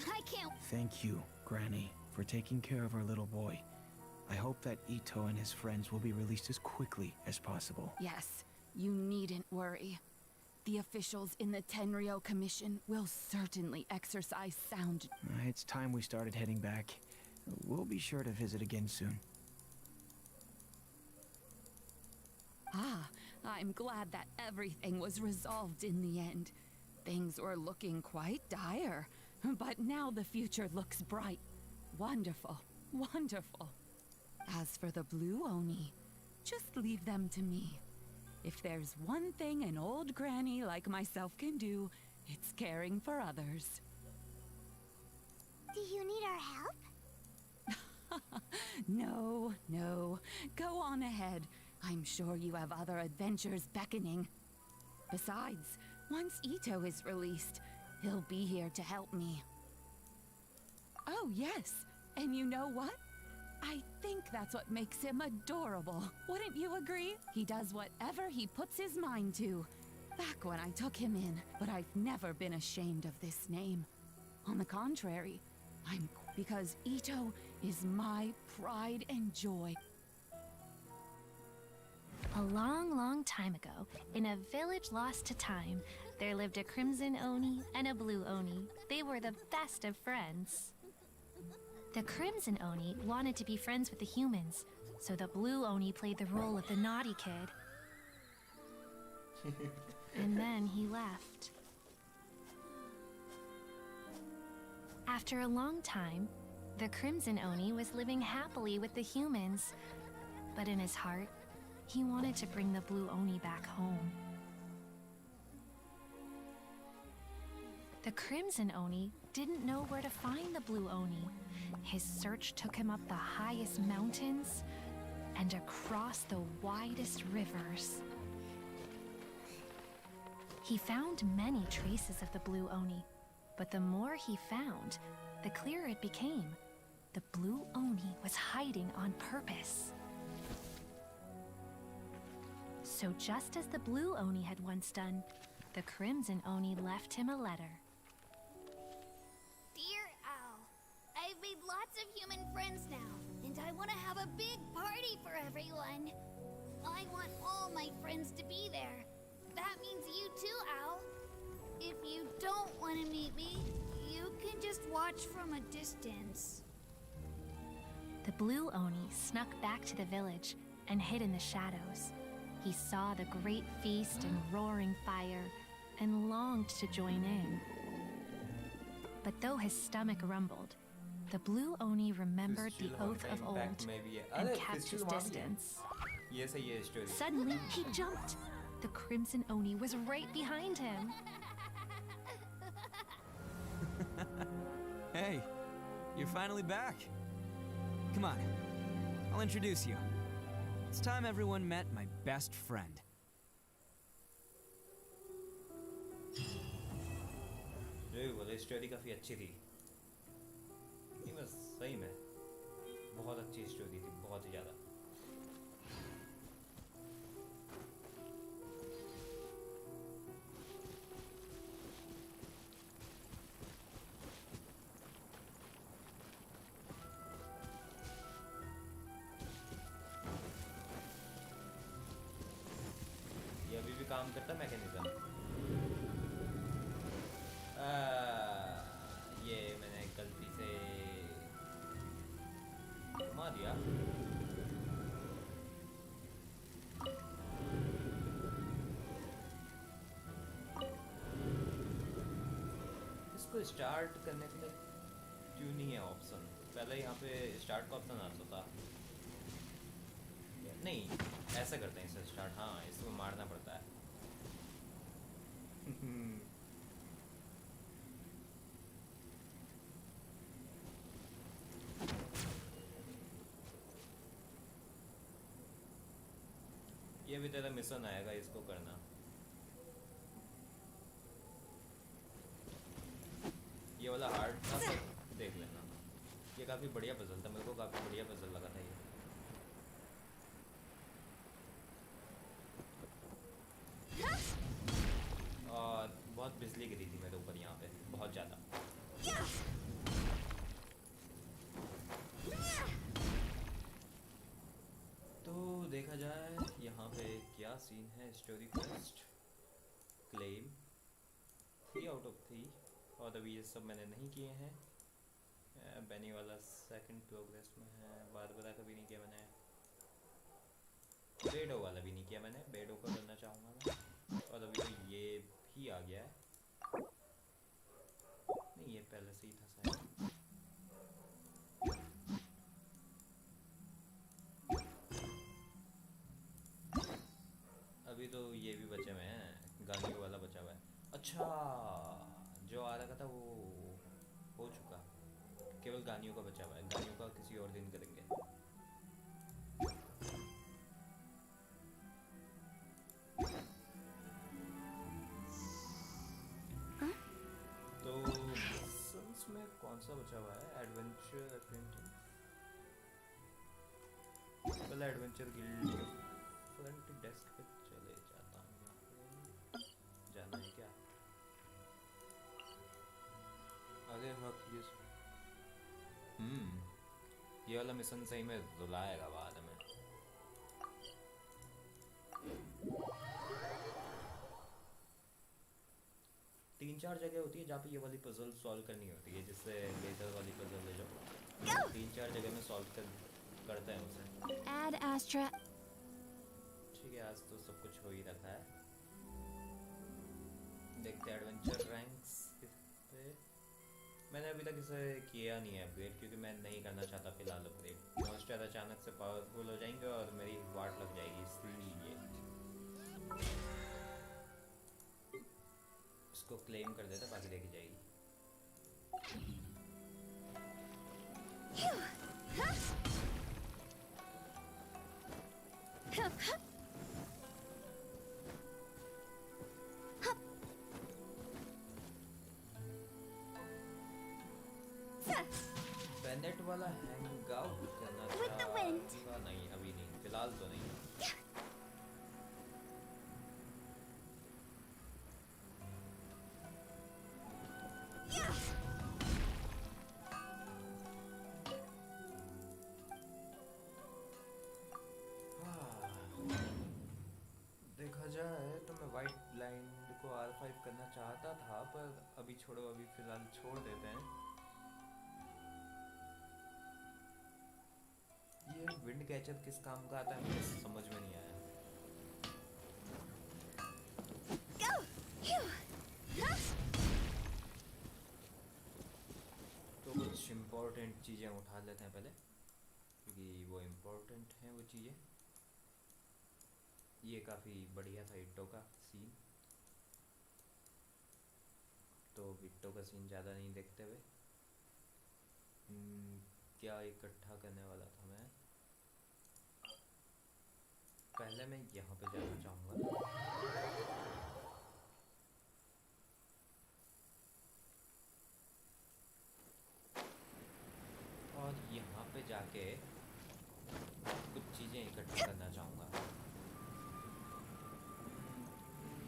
Speaker 6: I can't...
Speaker 13: Thank you, Granny, for taking care of our little boy. I hope that Itto and his friends will be released as quickly as possible.
Speaker 10: Yes, you needn't worry. The officials in the Tenryo Commission will certainly exercise sound.
Speaker 13: It's time we started heading back. We'll be sure to visit again soon.
Speaker 10: Ah, I'm glad that everything was resolved in the end. Things were looking quite dire, but now the future looks bright. Wonderful, wonderful. As for the Blue Oni, just leave them to me. If there's one thing an old granny like myself can do, it's caring for others.
Speaker 4: Do you need our help?
Speaker 10: No, no. Go on ahead. I'm sure you have other adventures beckoning. Besides, once Itto is released, he'll be here to help me. Oh, yes. And you know what? I think that's what makes him adorable. Wouldn't you agree? He does whatever he puts his mind to. Back when I took him in, but I've never been ashamed of this name. On the contrary, because Itto is my pride and joy.
Speaker 7: A long, long time ago, in a village lost to time, there lived a Crimson Oni and a Blue Oni. They were the best of friends. The Crimson Oni wanted to be friends with the humans, so the Blue Oni played the role of the naughty kid. And then he left. After a long time, the Crimson Oni was living happily with the humans, but in his heart, he wanted to bring the Blue Oni back home. The Crimson Oni didn't know where to find the Blue Oni. His search took him up the highest mountains and across the widest rivers. He found many traces of the Blue Oni, but the more he found, the clearer it became. The Blue Oni was hiding on purpose. So just as the Blue Oni had once done, the Crimson Oni left him a letter.
Speaker 6: Dear Owl, I've made lots of human friends now, and I want to have a big party for everyone. I want all my friends to be there. That means you too, Owl. If you don't want to meet me, you can just watch from a distance.
Speaker 7: The Blue Oni snuck back to the village and hid in the shadows. He saw the great feast and roaring fire and longed to join in. But though his stomach rumbled, the Blue Oni remembered the oath of old and kept his distance. Suddenly, he jumped. The Crimson Oni was right behind him.
Speaker 9: Hey, you're finally back. Come on, I'll introduce you. It's time everyone met my best friend.
Speaker 1: वो story काफी अच्छी थी। नहीं बस सही में बहुत अच्छी स्टोरी थी, बहुत ही ज़्यादा। ये अभी भी काम करता मैकेनिज्म। ये मैंने गलती से घुमा दिया। इसको स्टार्ट करने के लिए क्यों नहीं है ऑप्शन? पहले यहाँ पे स्टार्ट का ऑप्शन आता था। नहीं, ऐसा करते हैं इसे स्टार्ट। हाँ, इसको मारना पड़ता है। ये भी तेरा मिशन आएगा, इसको करना। ये वाला आर्ट था, देख लेना। ये काफ़ी बढ़िया पजल था, मेरे को काफ़ी बढ़िया पजल लगा था ये। और बहुत बिजली गिरी थी मेरे ऊपर यहाँ पे, बहुत ज़्यादा। क्या सीन है? Story quest claim 3 out of 3 और अभी ये सब मैंने नहीं किए हैं। बैनी वाला सेकंड प्रोग्रेस में है। बात बता कभी नहीं किया मैंने। बेडो वाला भी नहीं किया मैंने। बेडो को करना चाहूँगा मैं। और अभी तो ये भी आ गया है। नहीं ये पहले से ही था शायद। अभी तो ये भी बचे हुए हैं। गानियों वाला बचा हुआ है। अच्छा जो आ रहा था वो हो चुका। केवल गानियों का बचा हुआ है। गानियों का किसी और दिन करेंगे। तो मिशंस में कौन सा बचा हुआ है? Adventure apprentice. पहले एडवेंचर गिल्ड के फ्रंट डेस्क पे चले जाता हूँ। यहाँ पे जाना है क्या? अरे वक्त ये वाला मिशन सही में रुलाएगा बाद में। तीन चार जगह होती है जहाँ पे ये वाली पजल सॉल्व करनी होती है, जिससे लेजर वाली पजल है जो 3-4 जगह में सॉल्व करते हैं उसे।
Speaker 6: Add Astra.
Speaker 1: ठीक है आज तो सब कुछ हो ही रखा है। देखते हैं एडवेंचर रैंक्स पे। मैंने अभी तक इसे किया नहीं है अपग्रेड, क्योंकि मैं नहीं करना चाहता फिलहाल अपग्रेड। मॉन्स्टर अचानक से पावरफुल हो जाएंगे और मेरी वाट लग जाएगी, इसलिए इसको क्लेम कर देता, बाकी देखी जाएगी। बेनेट वाला हैंग आउट करना चाहूँगा। नहीं अभी नहीं, फिलहाल तो नहीं। देखा जाए तो मैं वाइट ब्लाइंड को R5 करना चाहता था, पर अभी छोड़ो, अभी फिलहाल छोड़ देते हैं। ये विंड कैचर किस काम का आता है मुझे समझ में नहीं आया। तो कुछ इम्पोर्टेंट चीज़ें उठा लेते हैं पहले, क्योंकि वो इम्पोर्टेंट हैं वो चीज़ें। ये काफ़ी बढ़िया था इट्टो का सीन। तो इट्टो का सीन ज़्यादा नहीं देखते हुए क्या इकट्ठा करने वाला था मैं। पहले मैं यहाँ पे जाना चाहूँगा। और यहाँ पे जाके कुछ चीज़ें इकट्ठा करना चाहूँगा।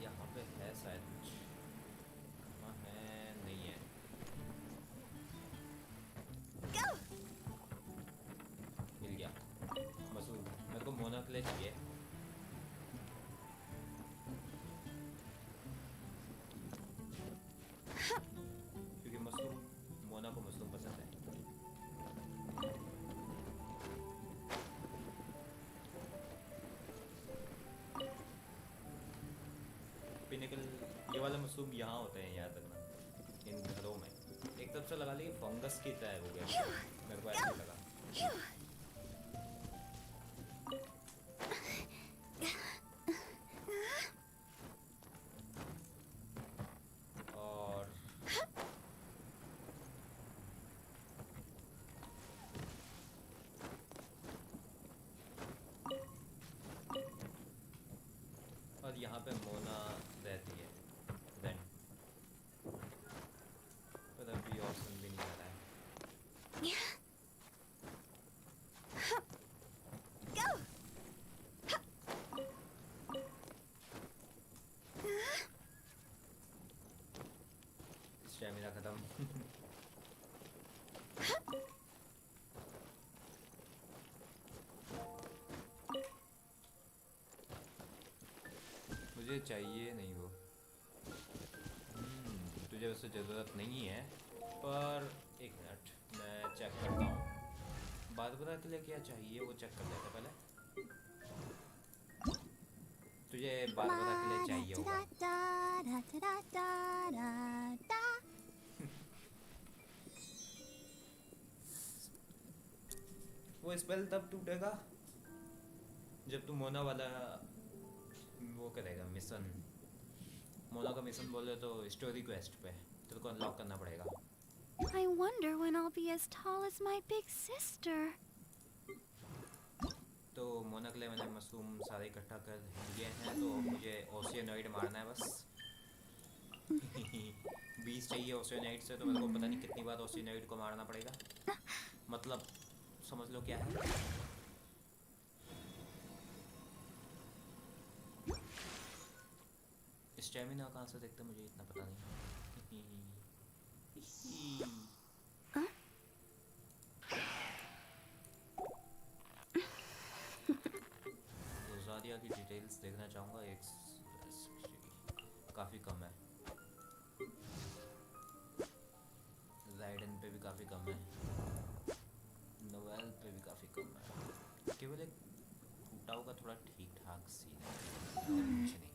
Speaker 1: यहाँ पे है शायद कुछ, कहाँ है? नहीं है। मिल गया मसूद। मेरे को मोना के लिए चाहिए। क्योंकि मशरूम, मोना को मशरूम पसंद है। पिनिकल, ये वाला मशरूम यहाँ होते हैं, याद रखना, इन घरों में। एक तरफ से लगा ली फंगस की तरह हो गया, मेरे को ऐसा लगा। और यहाँ पे मोना रहती है देन, पर अभी ऑप्शन भी नहीं आ रहा है। स्टैमिना खत्म। तुझे चाहिए नहीं वो। तुझे वैसे ज़रूरत नहीं है, पर एक मिनट मैं चेक करता हूँ। बारबरा के लिए क्या चाहिए वो चेक कर लेते पहले। तुझे बारबरा के लिए चाहिए होगा। वो स्पेल तब टूटेगा जब तू मोना वाला वो करेगा मिशन। मोना का मिशन बोले तो स्टोरी क्वेस्ट पे तेरे को अनलॉक करना पड़ेगा।
Speaker 3: I wonder when I'll be as tall as my big sister.
Speaker 1: तो मोना के लिए मैंने मशरूम सारे इकट्ठा कर लिए हैं, तो मुझे ओशियनॉइड मारना है बस। 20 चाहिए ओशियनॉइड से, तो मेरे को पता नहीं कितनी बार ओशियनॉइड को मारना पड़ेगा। मतलब समझ लो क्या है। स्टेमिना कहाँ से देखते मुझे इतना पता नहीं। रोजारिया की डिटेल्स देखना चाहूँगा। एक काफ़ी कम है, राइडन पे भी काफ़ी कम है, नोवेल पे भी काफ़ी कम है। केवल एक फूटाओ का थोड़ा ठीक ठाक सीन है, कुछ नहीं।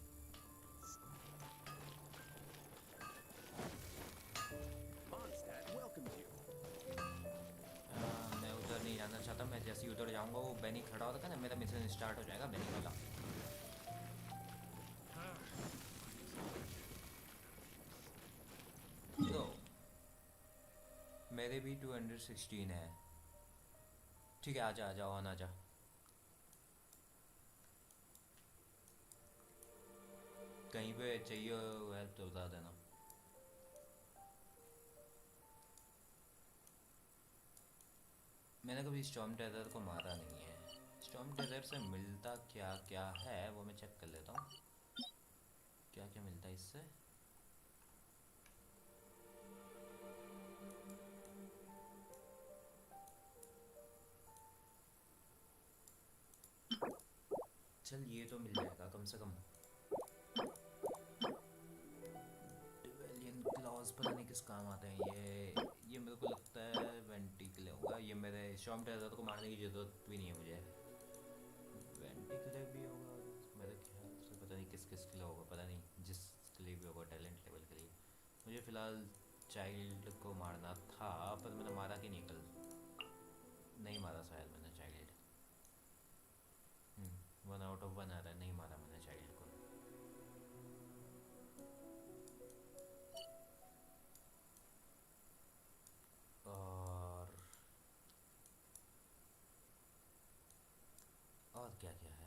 Speaker 1: मैं उधर नहीं जाना चाहता। मैं जैसे ही उधर जाऊंगा वो बेनी खड़ा होता है ना, मेरा मिशन स्टार्ट हो जाएगा बेनी वाला। तो मेरे भी 216 है। ठीक है, आजा आजा ऑन आजा। कहीं पे चाहिए हेल्प तो बता देना। मैंने कभी स्टॉर्म टेरर को मारा नहीं है। स्टॉर्म टेरर से मिलता क्या क्या है वो मैं चेक कर लेता हूँ। क्या क्या मिलता है इससे। चल ये तो मिल जाएगा कम से कम। डिवेलियन क्लॉज पता नहीं किस काम आते हैं ये मेरे को लगता है वेंटी के लिए होगा। ये मेरे स्टॉर्म टेरर को मारने की ज़रूरत भी नहीं है मुझे। वेंटी के लिए भी होगा मेरे ख्याल से, पता नहीं किस किस के लिए होगा, पता नहीं जिसके लिए भी होगा टैलेंट लेवल के लिए। मुझे फ़िलहाल चाइल्ड को मारना था, पर मैंने मारा कि नहीं कल। नहीं मारा शायद मैंने चाइल्ड। 1 आउट ऑफ 1 आ रहा है, नहीं मारा मैंने चाइल्ड को। और क्या क्या है।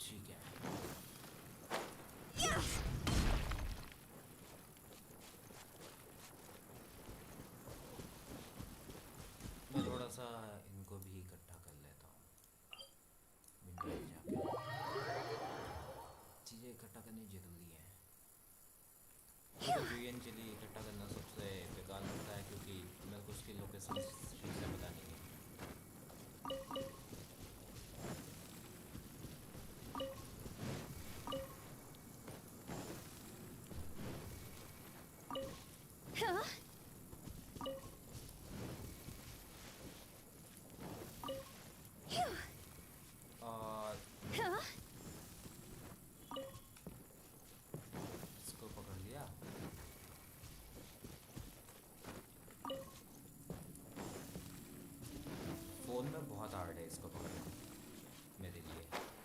Speaker 1: ठीक है, मैं थोड़ा सा इनको भी इकट्ठा कर लेता हूँ। जाके चीज़ें इकट्ठा करनी ज़रूरी है। तो यूएन के लिए इकट्ठा करना सबसे बेकार लगता है, क्योंकि मेरे को उसकी लोकेशन ठीक से पता नहीं है। और इसको पकड़ लिया। फ़ोन में बहुत हार्ड है इसको पकड़ना मेरे लिए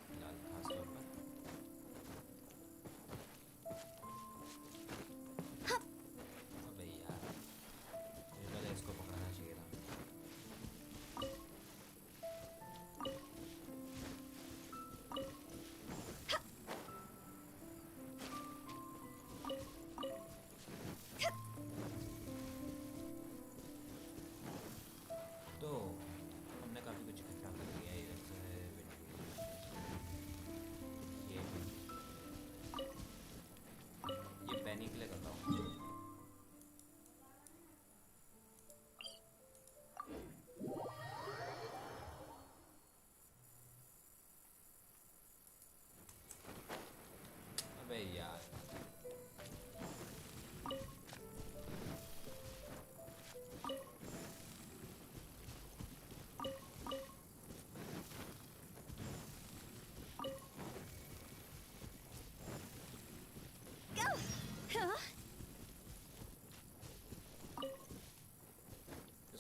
Speaker 1: फिलहाल, खास तौर पर। अबे यार, मुझे पहले इसको पकड़ना चाहिए था। तो हमने काफ़ी कुछ इकट्ठा कर लिया है इधर से। ये भी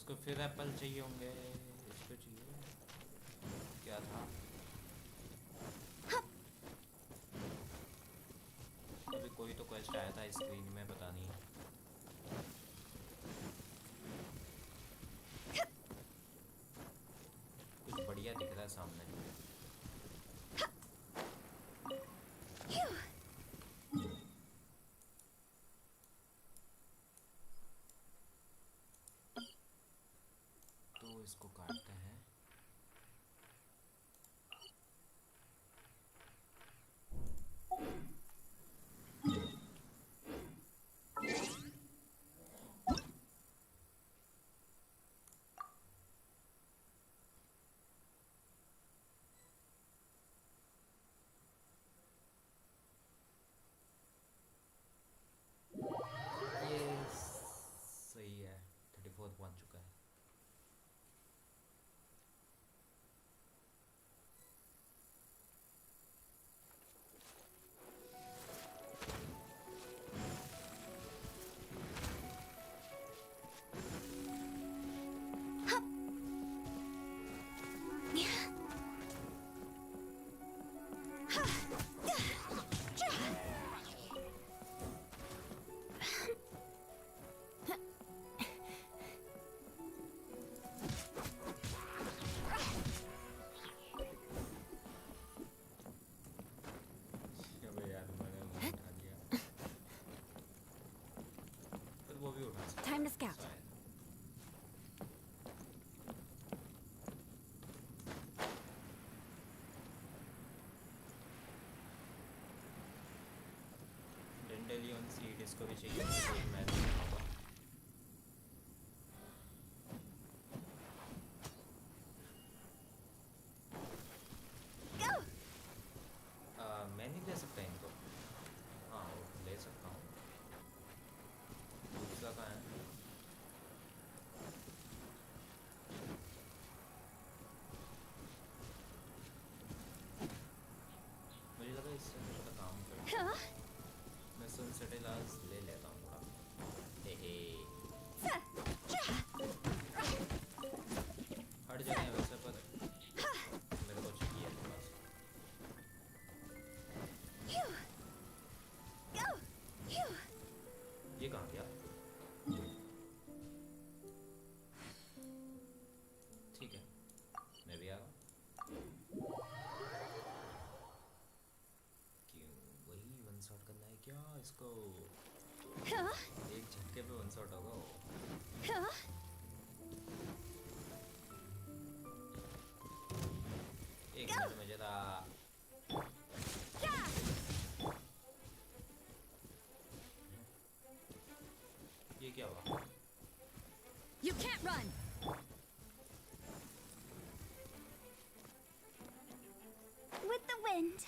Speaker 1: इसको फिर एप्पल चाहिए होंगे, इसको चाहिए क्या था? अभी कोई तो क्वेस्ट आया था स्क्रीन में, पता नहीं। कुछ बढ़िया दिख रहा है सामने। तो इसको काटते हैं। सही है, 34 पहुंच चुका है।
Speaker 3: Time to scout.
Speaker 1: Dandelion seed इसको भी चाहिए, मैं दिखाऊंगा। मैं नहीं ले सकता इनको। हाँ ले सकता हूँ। दूसरा कहाँ है? मुझे लगा इससे थोड़ा काम करना। मैं सनसेट इलाज ले लेता हूँ थोड़ा। हट जाए वैसे, पर मेरे को चाहिए थोड़ा सा। ये कहाँ गया? ठीक है, मैं भी आ रहा हूँ। क्यों वही वन शॉट करना है क्या इसको? एक झटके पे वन शॉट होगा वो। एक मिनट में जरा। ये क्या हुआ?
Speaker 6: You can't run.
Speaker 4: With the wind.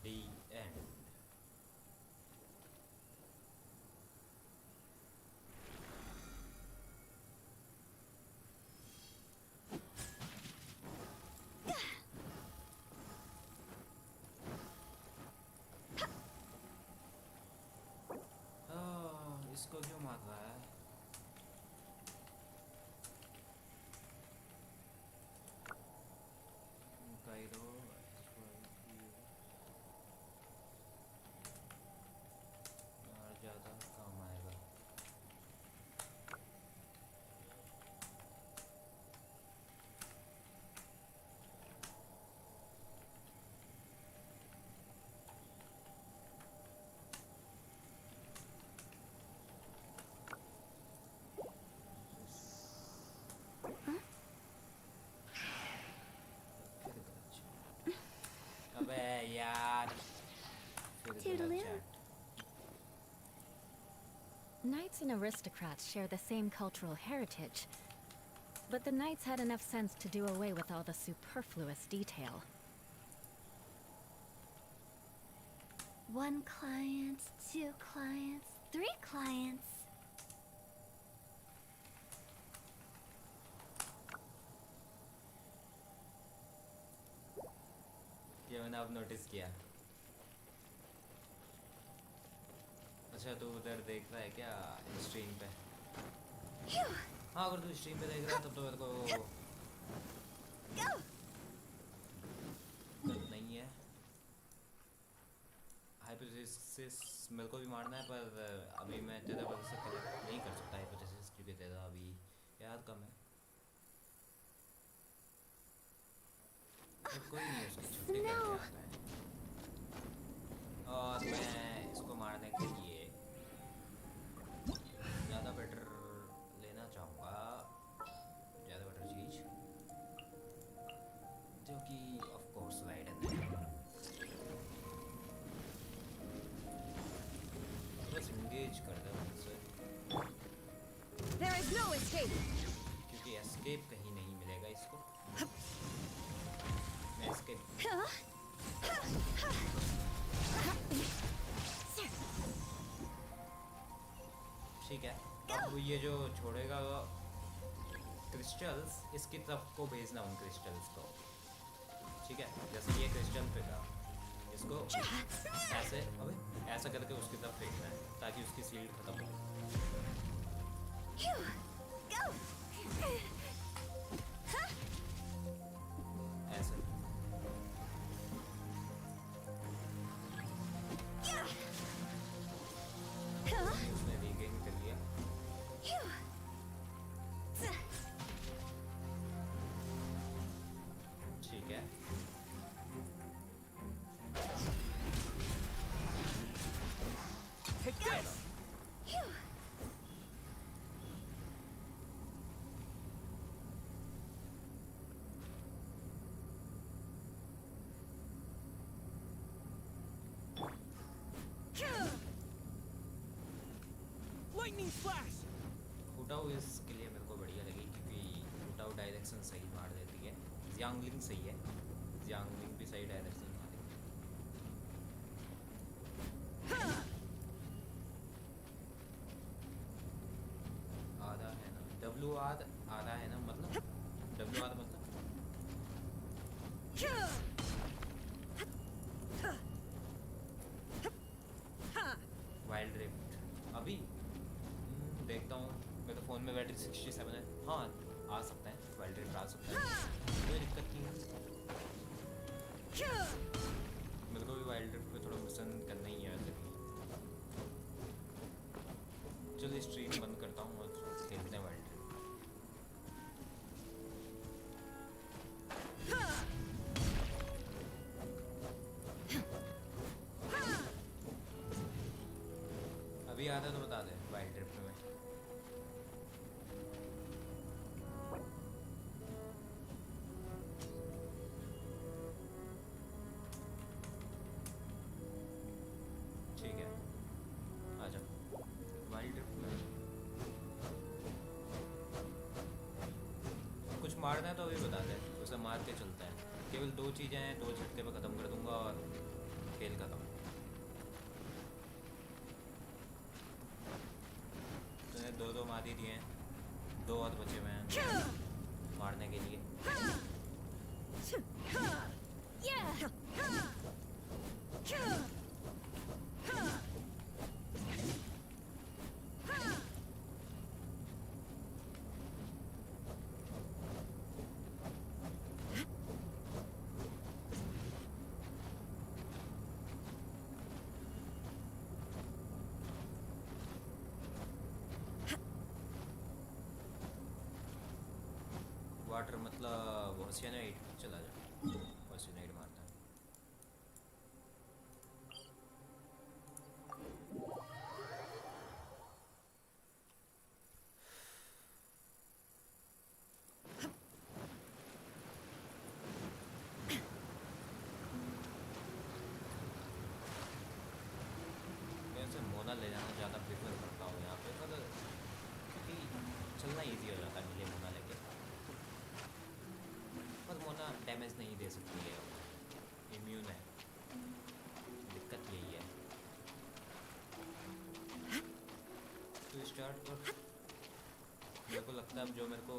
Speaker 1: The end. इसको क्यों मार रहा है? काइरो और ज़्यादा काम आएगा। अबे यार,
Speaker 3: Toodaloo. Knights and aristocrats share the same cultural heritage, but the knights had enough sense to do away with all the superfluous detail.
Speaker 4: 1 client, 2 clients, 3 clients.
Speaker 1: ये मैंने अब नोटिस किया। अच्छा तू उधर देख रहा है क्या स्ट्रीम पे? हाँ अगर तू स्ट्रीम पे देख रहा है तब तो मेरे को नहीं है। हाइपोथेसिस मेरे को भी मारना है पर अभी मैं तेरा वजह से नहीं कर सकता हाइपोथेसिस क्योंकि तेरा अभी याद कम है। कोई नहीं उसकी छुट्टी करके आता है। और मैं इसको मारने के लिए ज़्यादा बेटर लेना चाहूँगा, ज़्यादा बेटर चीज़ जो कि ऑफ कोर्स राइडन है। बस इंगेज कर दो मुझसे क्योंकि एस्केप कहीं नहीं मिलेगा इसको। मैं एस्केप ठीक है। अब ये जो छोड़ेगा क्रिस्टल्स इसकी तरफ को भेजना उन क्रिस्टल्स को, ठीक है। जैसे ये क्रिस्टल पे था इसको ऐसे अबे ऐसा करके उसकी तरफ फेंकना है ताकि उसकी शील्ड खत्म हो। ऐसे उसने रीगेन कर लिया। ठीक है
Speaker 12: Lightning flash.
Speaker 1: हुटाओ इसके लिए मेरे को बढ़िया लगी क्योंकि हुटाओ डायरेक्शन सही मार देती है। जियांगलिंग सही है, जियांगलिंग भी सही डायरेक्शन मारेगी। आधा है ना डब्ल्यू आर, आधा है ना मतलब डब्ल्यू आर मतलब वाइल्ड ड्रिफ्ट। अभी देखता हूँ मेरे फ़ोन में बैटरी 67 है। हाँ आ सकता है वाइल्ड ड्रिफ्ट आ सकता है, कोई दिक्कत नहीं है। मेरे को भी वाइल्ड ड्रिफ्ट पे थोड़ा पसंद करना ही है वैसे भी। चलो स्ट्रीम बंद करता हूँ और खेलते हैं वाइल्ड ड्रिफ्ट। अभी आता तो बता दे वाइल्ड ड्रिफ्ट में। ठीक है आ जाओ वाइल्ड ड्रिफ्ट में। कुछ मारना है तो अभी बता दे, उसे मार के चलता है। केवल 2 चीज़ें हैं, 2 झटके पे ख़त्म कर दूंगा और खेल ख़त्म। तूने 2 मार ही दिए हैं, 2 और बचे हुए हैं मारने के लिए। वाटर मतलब ओशियनाइड, चला जा ओशियनाइड मारता है। वैसे मोना ले जाना ज़्यादा प्रेफर करता हूँ यहाँ पे, पर क्योंकि चलना इजी हो जाता है मुझे मोना लेके। पर मोना डैमेज नहीं दे सकती है, इम्यून है, दिक्कत यही है। स्टार्ट कर। मेरे को लगता है अब जो मेरे को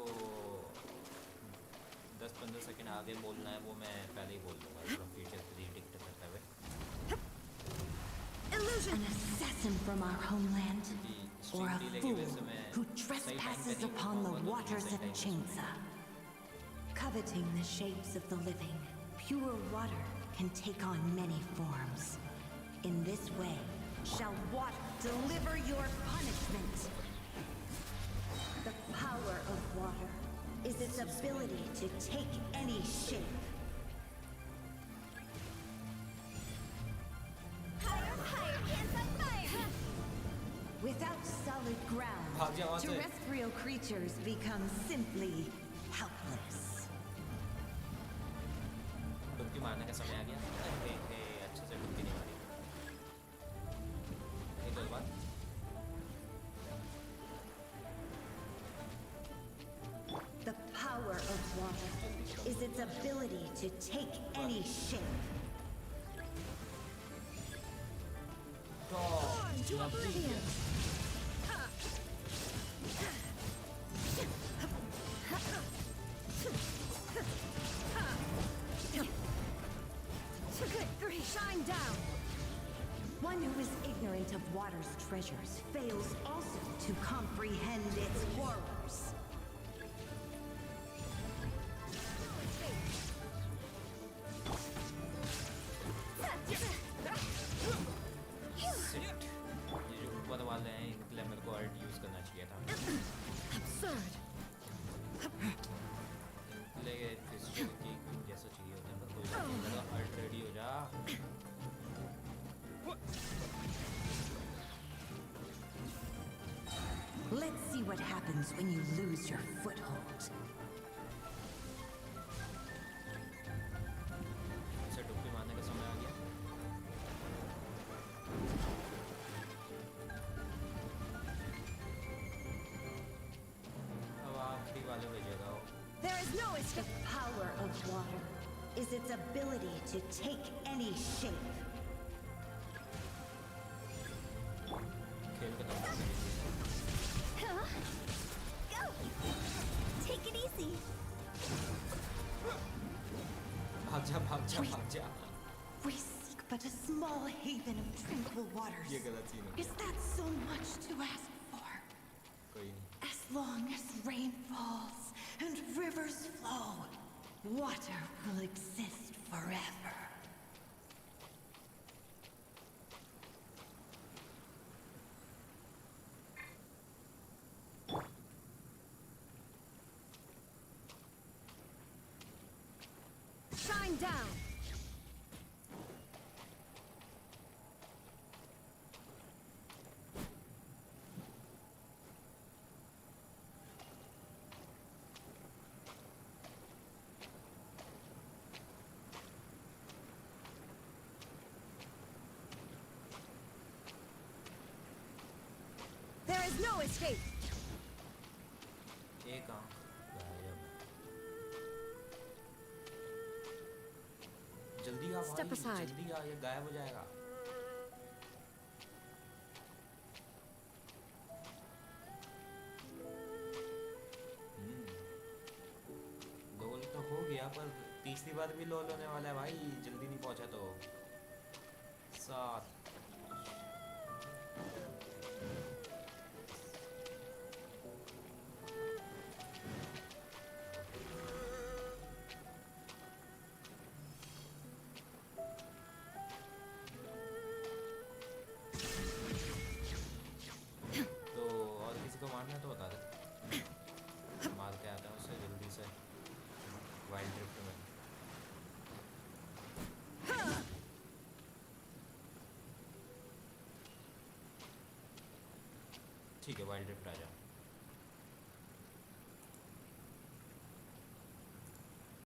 Speaker 1: 10-15 सेकंड आगे बोलना है वो मैं पहले ही बोल दूंगा, थोड़ा फ्यूचर प्रिडिक्ट करते हुए।
Speaker 15: An assassin from our homeland, or a fool who trespasses upon the waters of Chainsa. Coveting the shapes of the living, pure water can take on many forms. In this way, shall water deliver your punishment. The power of water is its ability to take any shape. Without solid ground, terrestrial creatures become simply helpless.
Speaker 1: डुबकी मारने का समय आ गया। अच्छे से डुबकी नहीं मारी। एक और बात।
Speaker 15: The power of water is its ability to take any shape.
Speaker 1: To oblivion.
Speaker 15: Shine down! One who is ignorant of water's treasures fails also to comprehend its horrors.
Speaker 1: ये जो ऊपर वाले हैं इनके लिए मेरे को अल्ट यूज करना चाहिए था।
Speaker 15: Absurd.
Speaker 1: इनके लिए फिजिकल की जैसा चाहिए होता है, मेरे को लगा अल्ट रेडी हो जा।
Speaker 15: Let's see what happens when you lose your foothold.
Speaker 1: इसे डुबकी मारने का समय आ गया। अब आखिरी वाले भेजेगा वो।
Speaker 15: There is no escape. The power of water is its ability to take any shape.
Speaker 1: खेल खत्म करने के लिए।
Speaker 4: Go! Take it easy.
Speaker 1: भाग जा, भाग जा, भाग जा।
Speaker 15: We seek but a small haven of tranquil waters.
Speaker 1: ये गलत सीन हो गया।
Speaker 15: Is that so much to ask for?
Speaker 1: कोई नहीं।
Speaker 15: As long as rain falls and rivers flow, water will exist forever.
Speaker 10: Shine down! There is no escape!
Speaker 1: एक आंख गायब। जल्दी आ
Speaker 10: Step
Speaker 1: भाई,
Speaker 10: aside.
Speaker 1: जल्दी आ, ये गायब हो जाएगा। गोल तो हो गया पर तीसरी बार भी लोल होने वाला है भाई, जल्दी नहीं पहुंचा तो। 7 तो और किसी को मारना है तो बता दे, मार के आता हूँ उसे जल्दी से वाइल्ड ड्रिफ्ट में। ठीक है, वाइल्ड ड्रिफ्ट आ जाओ।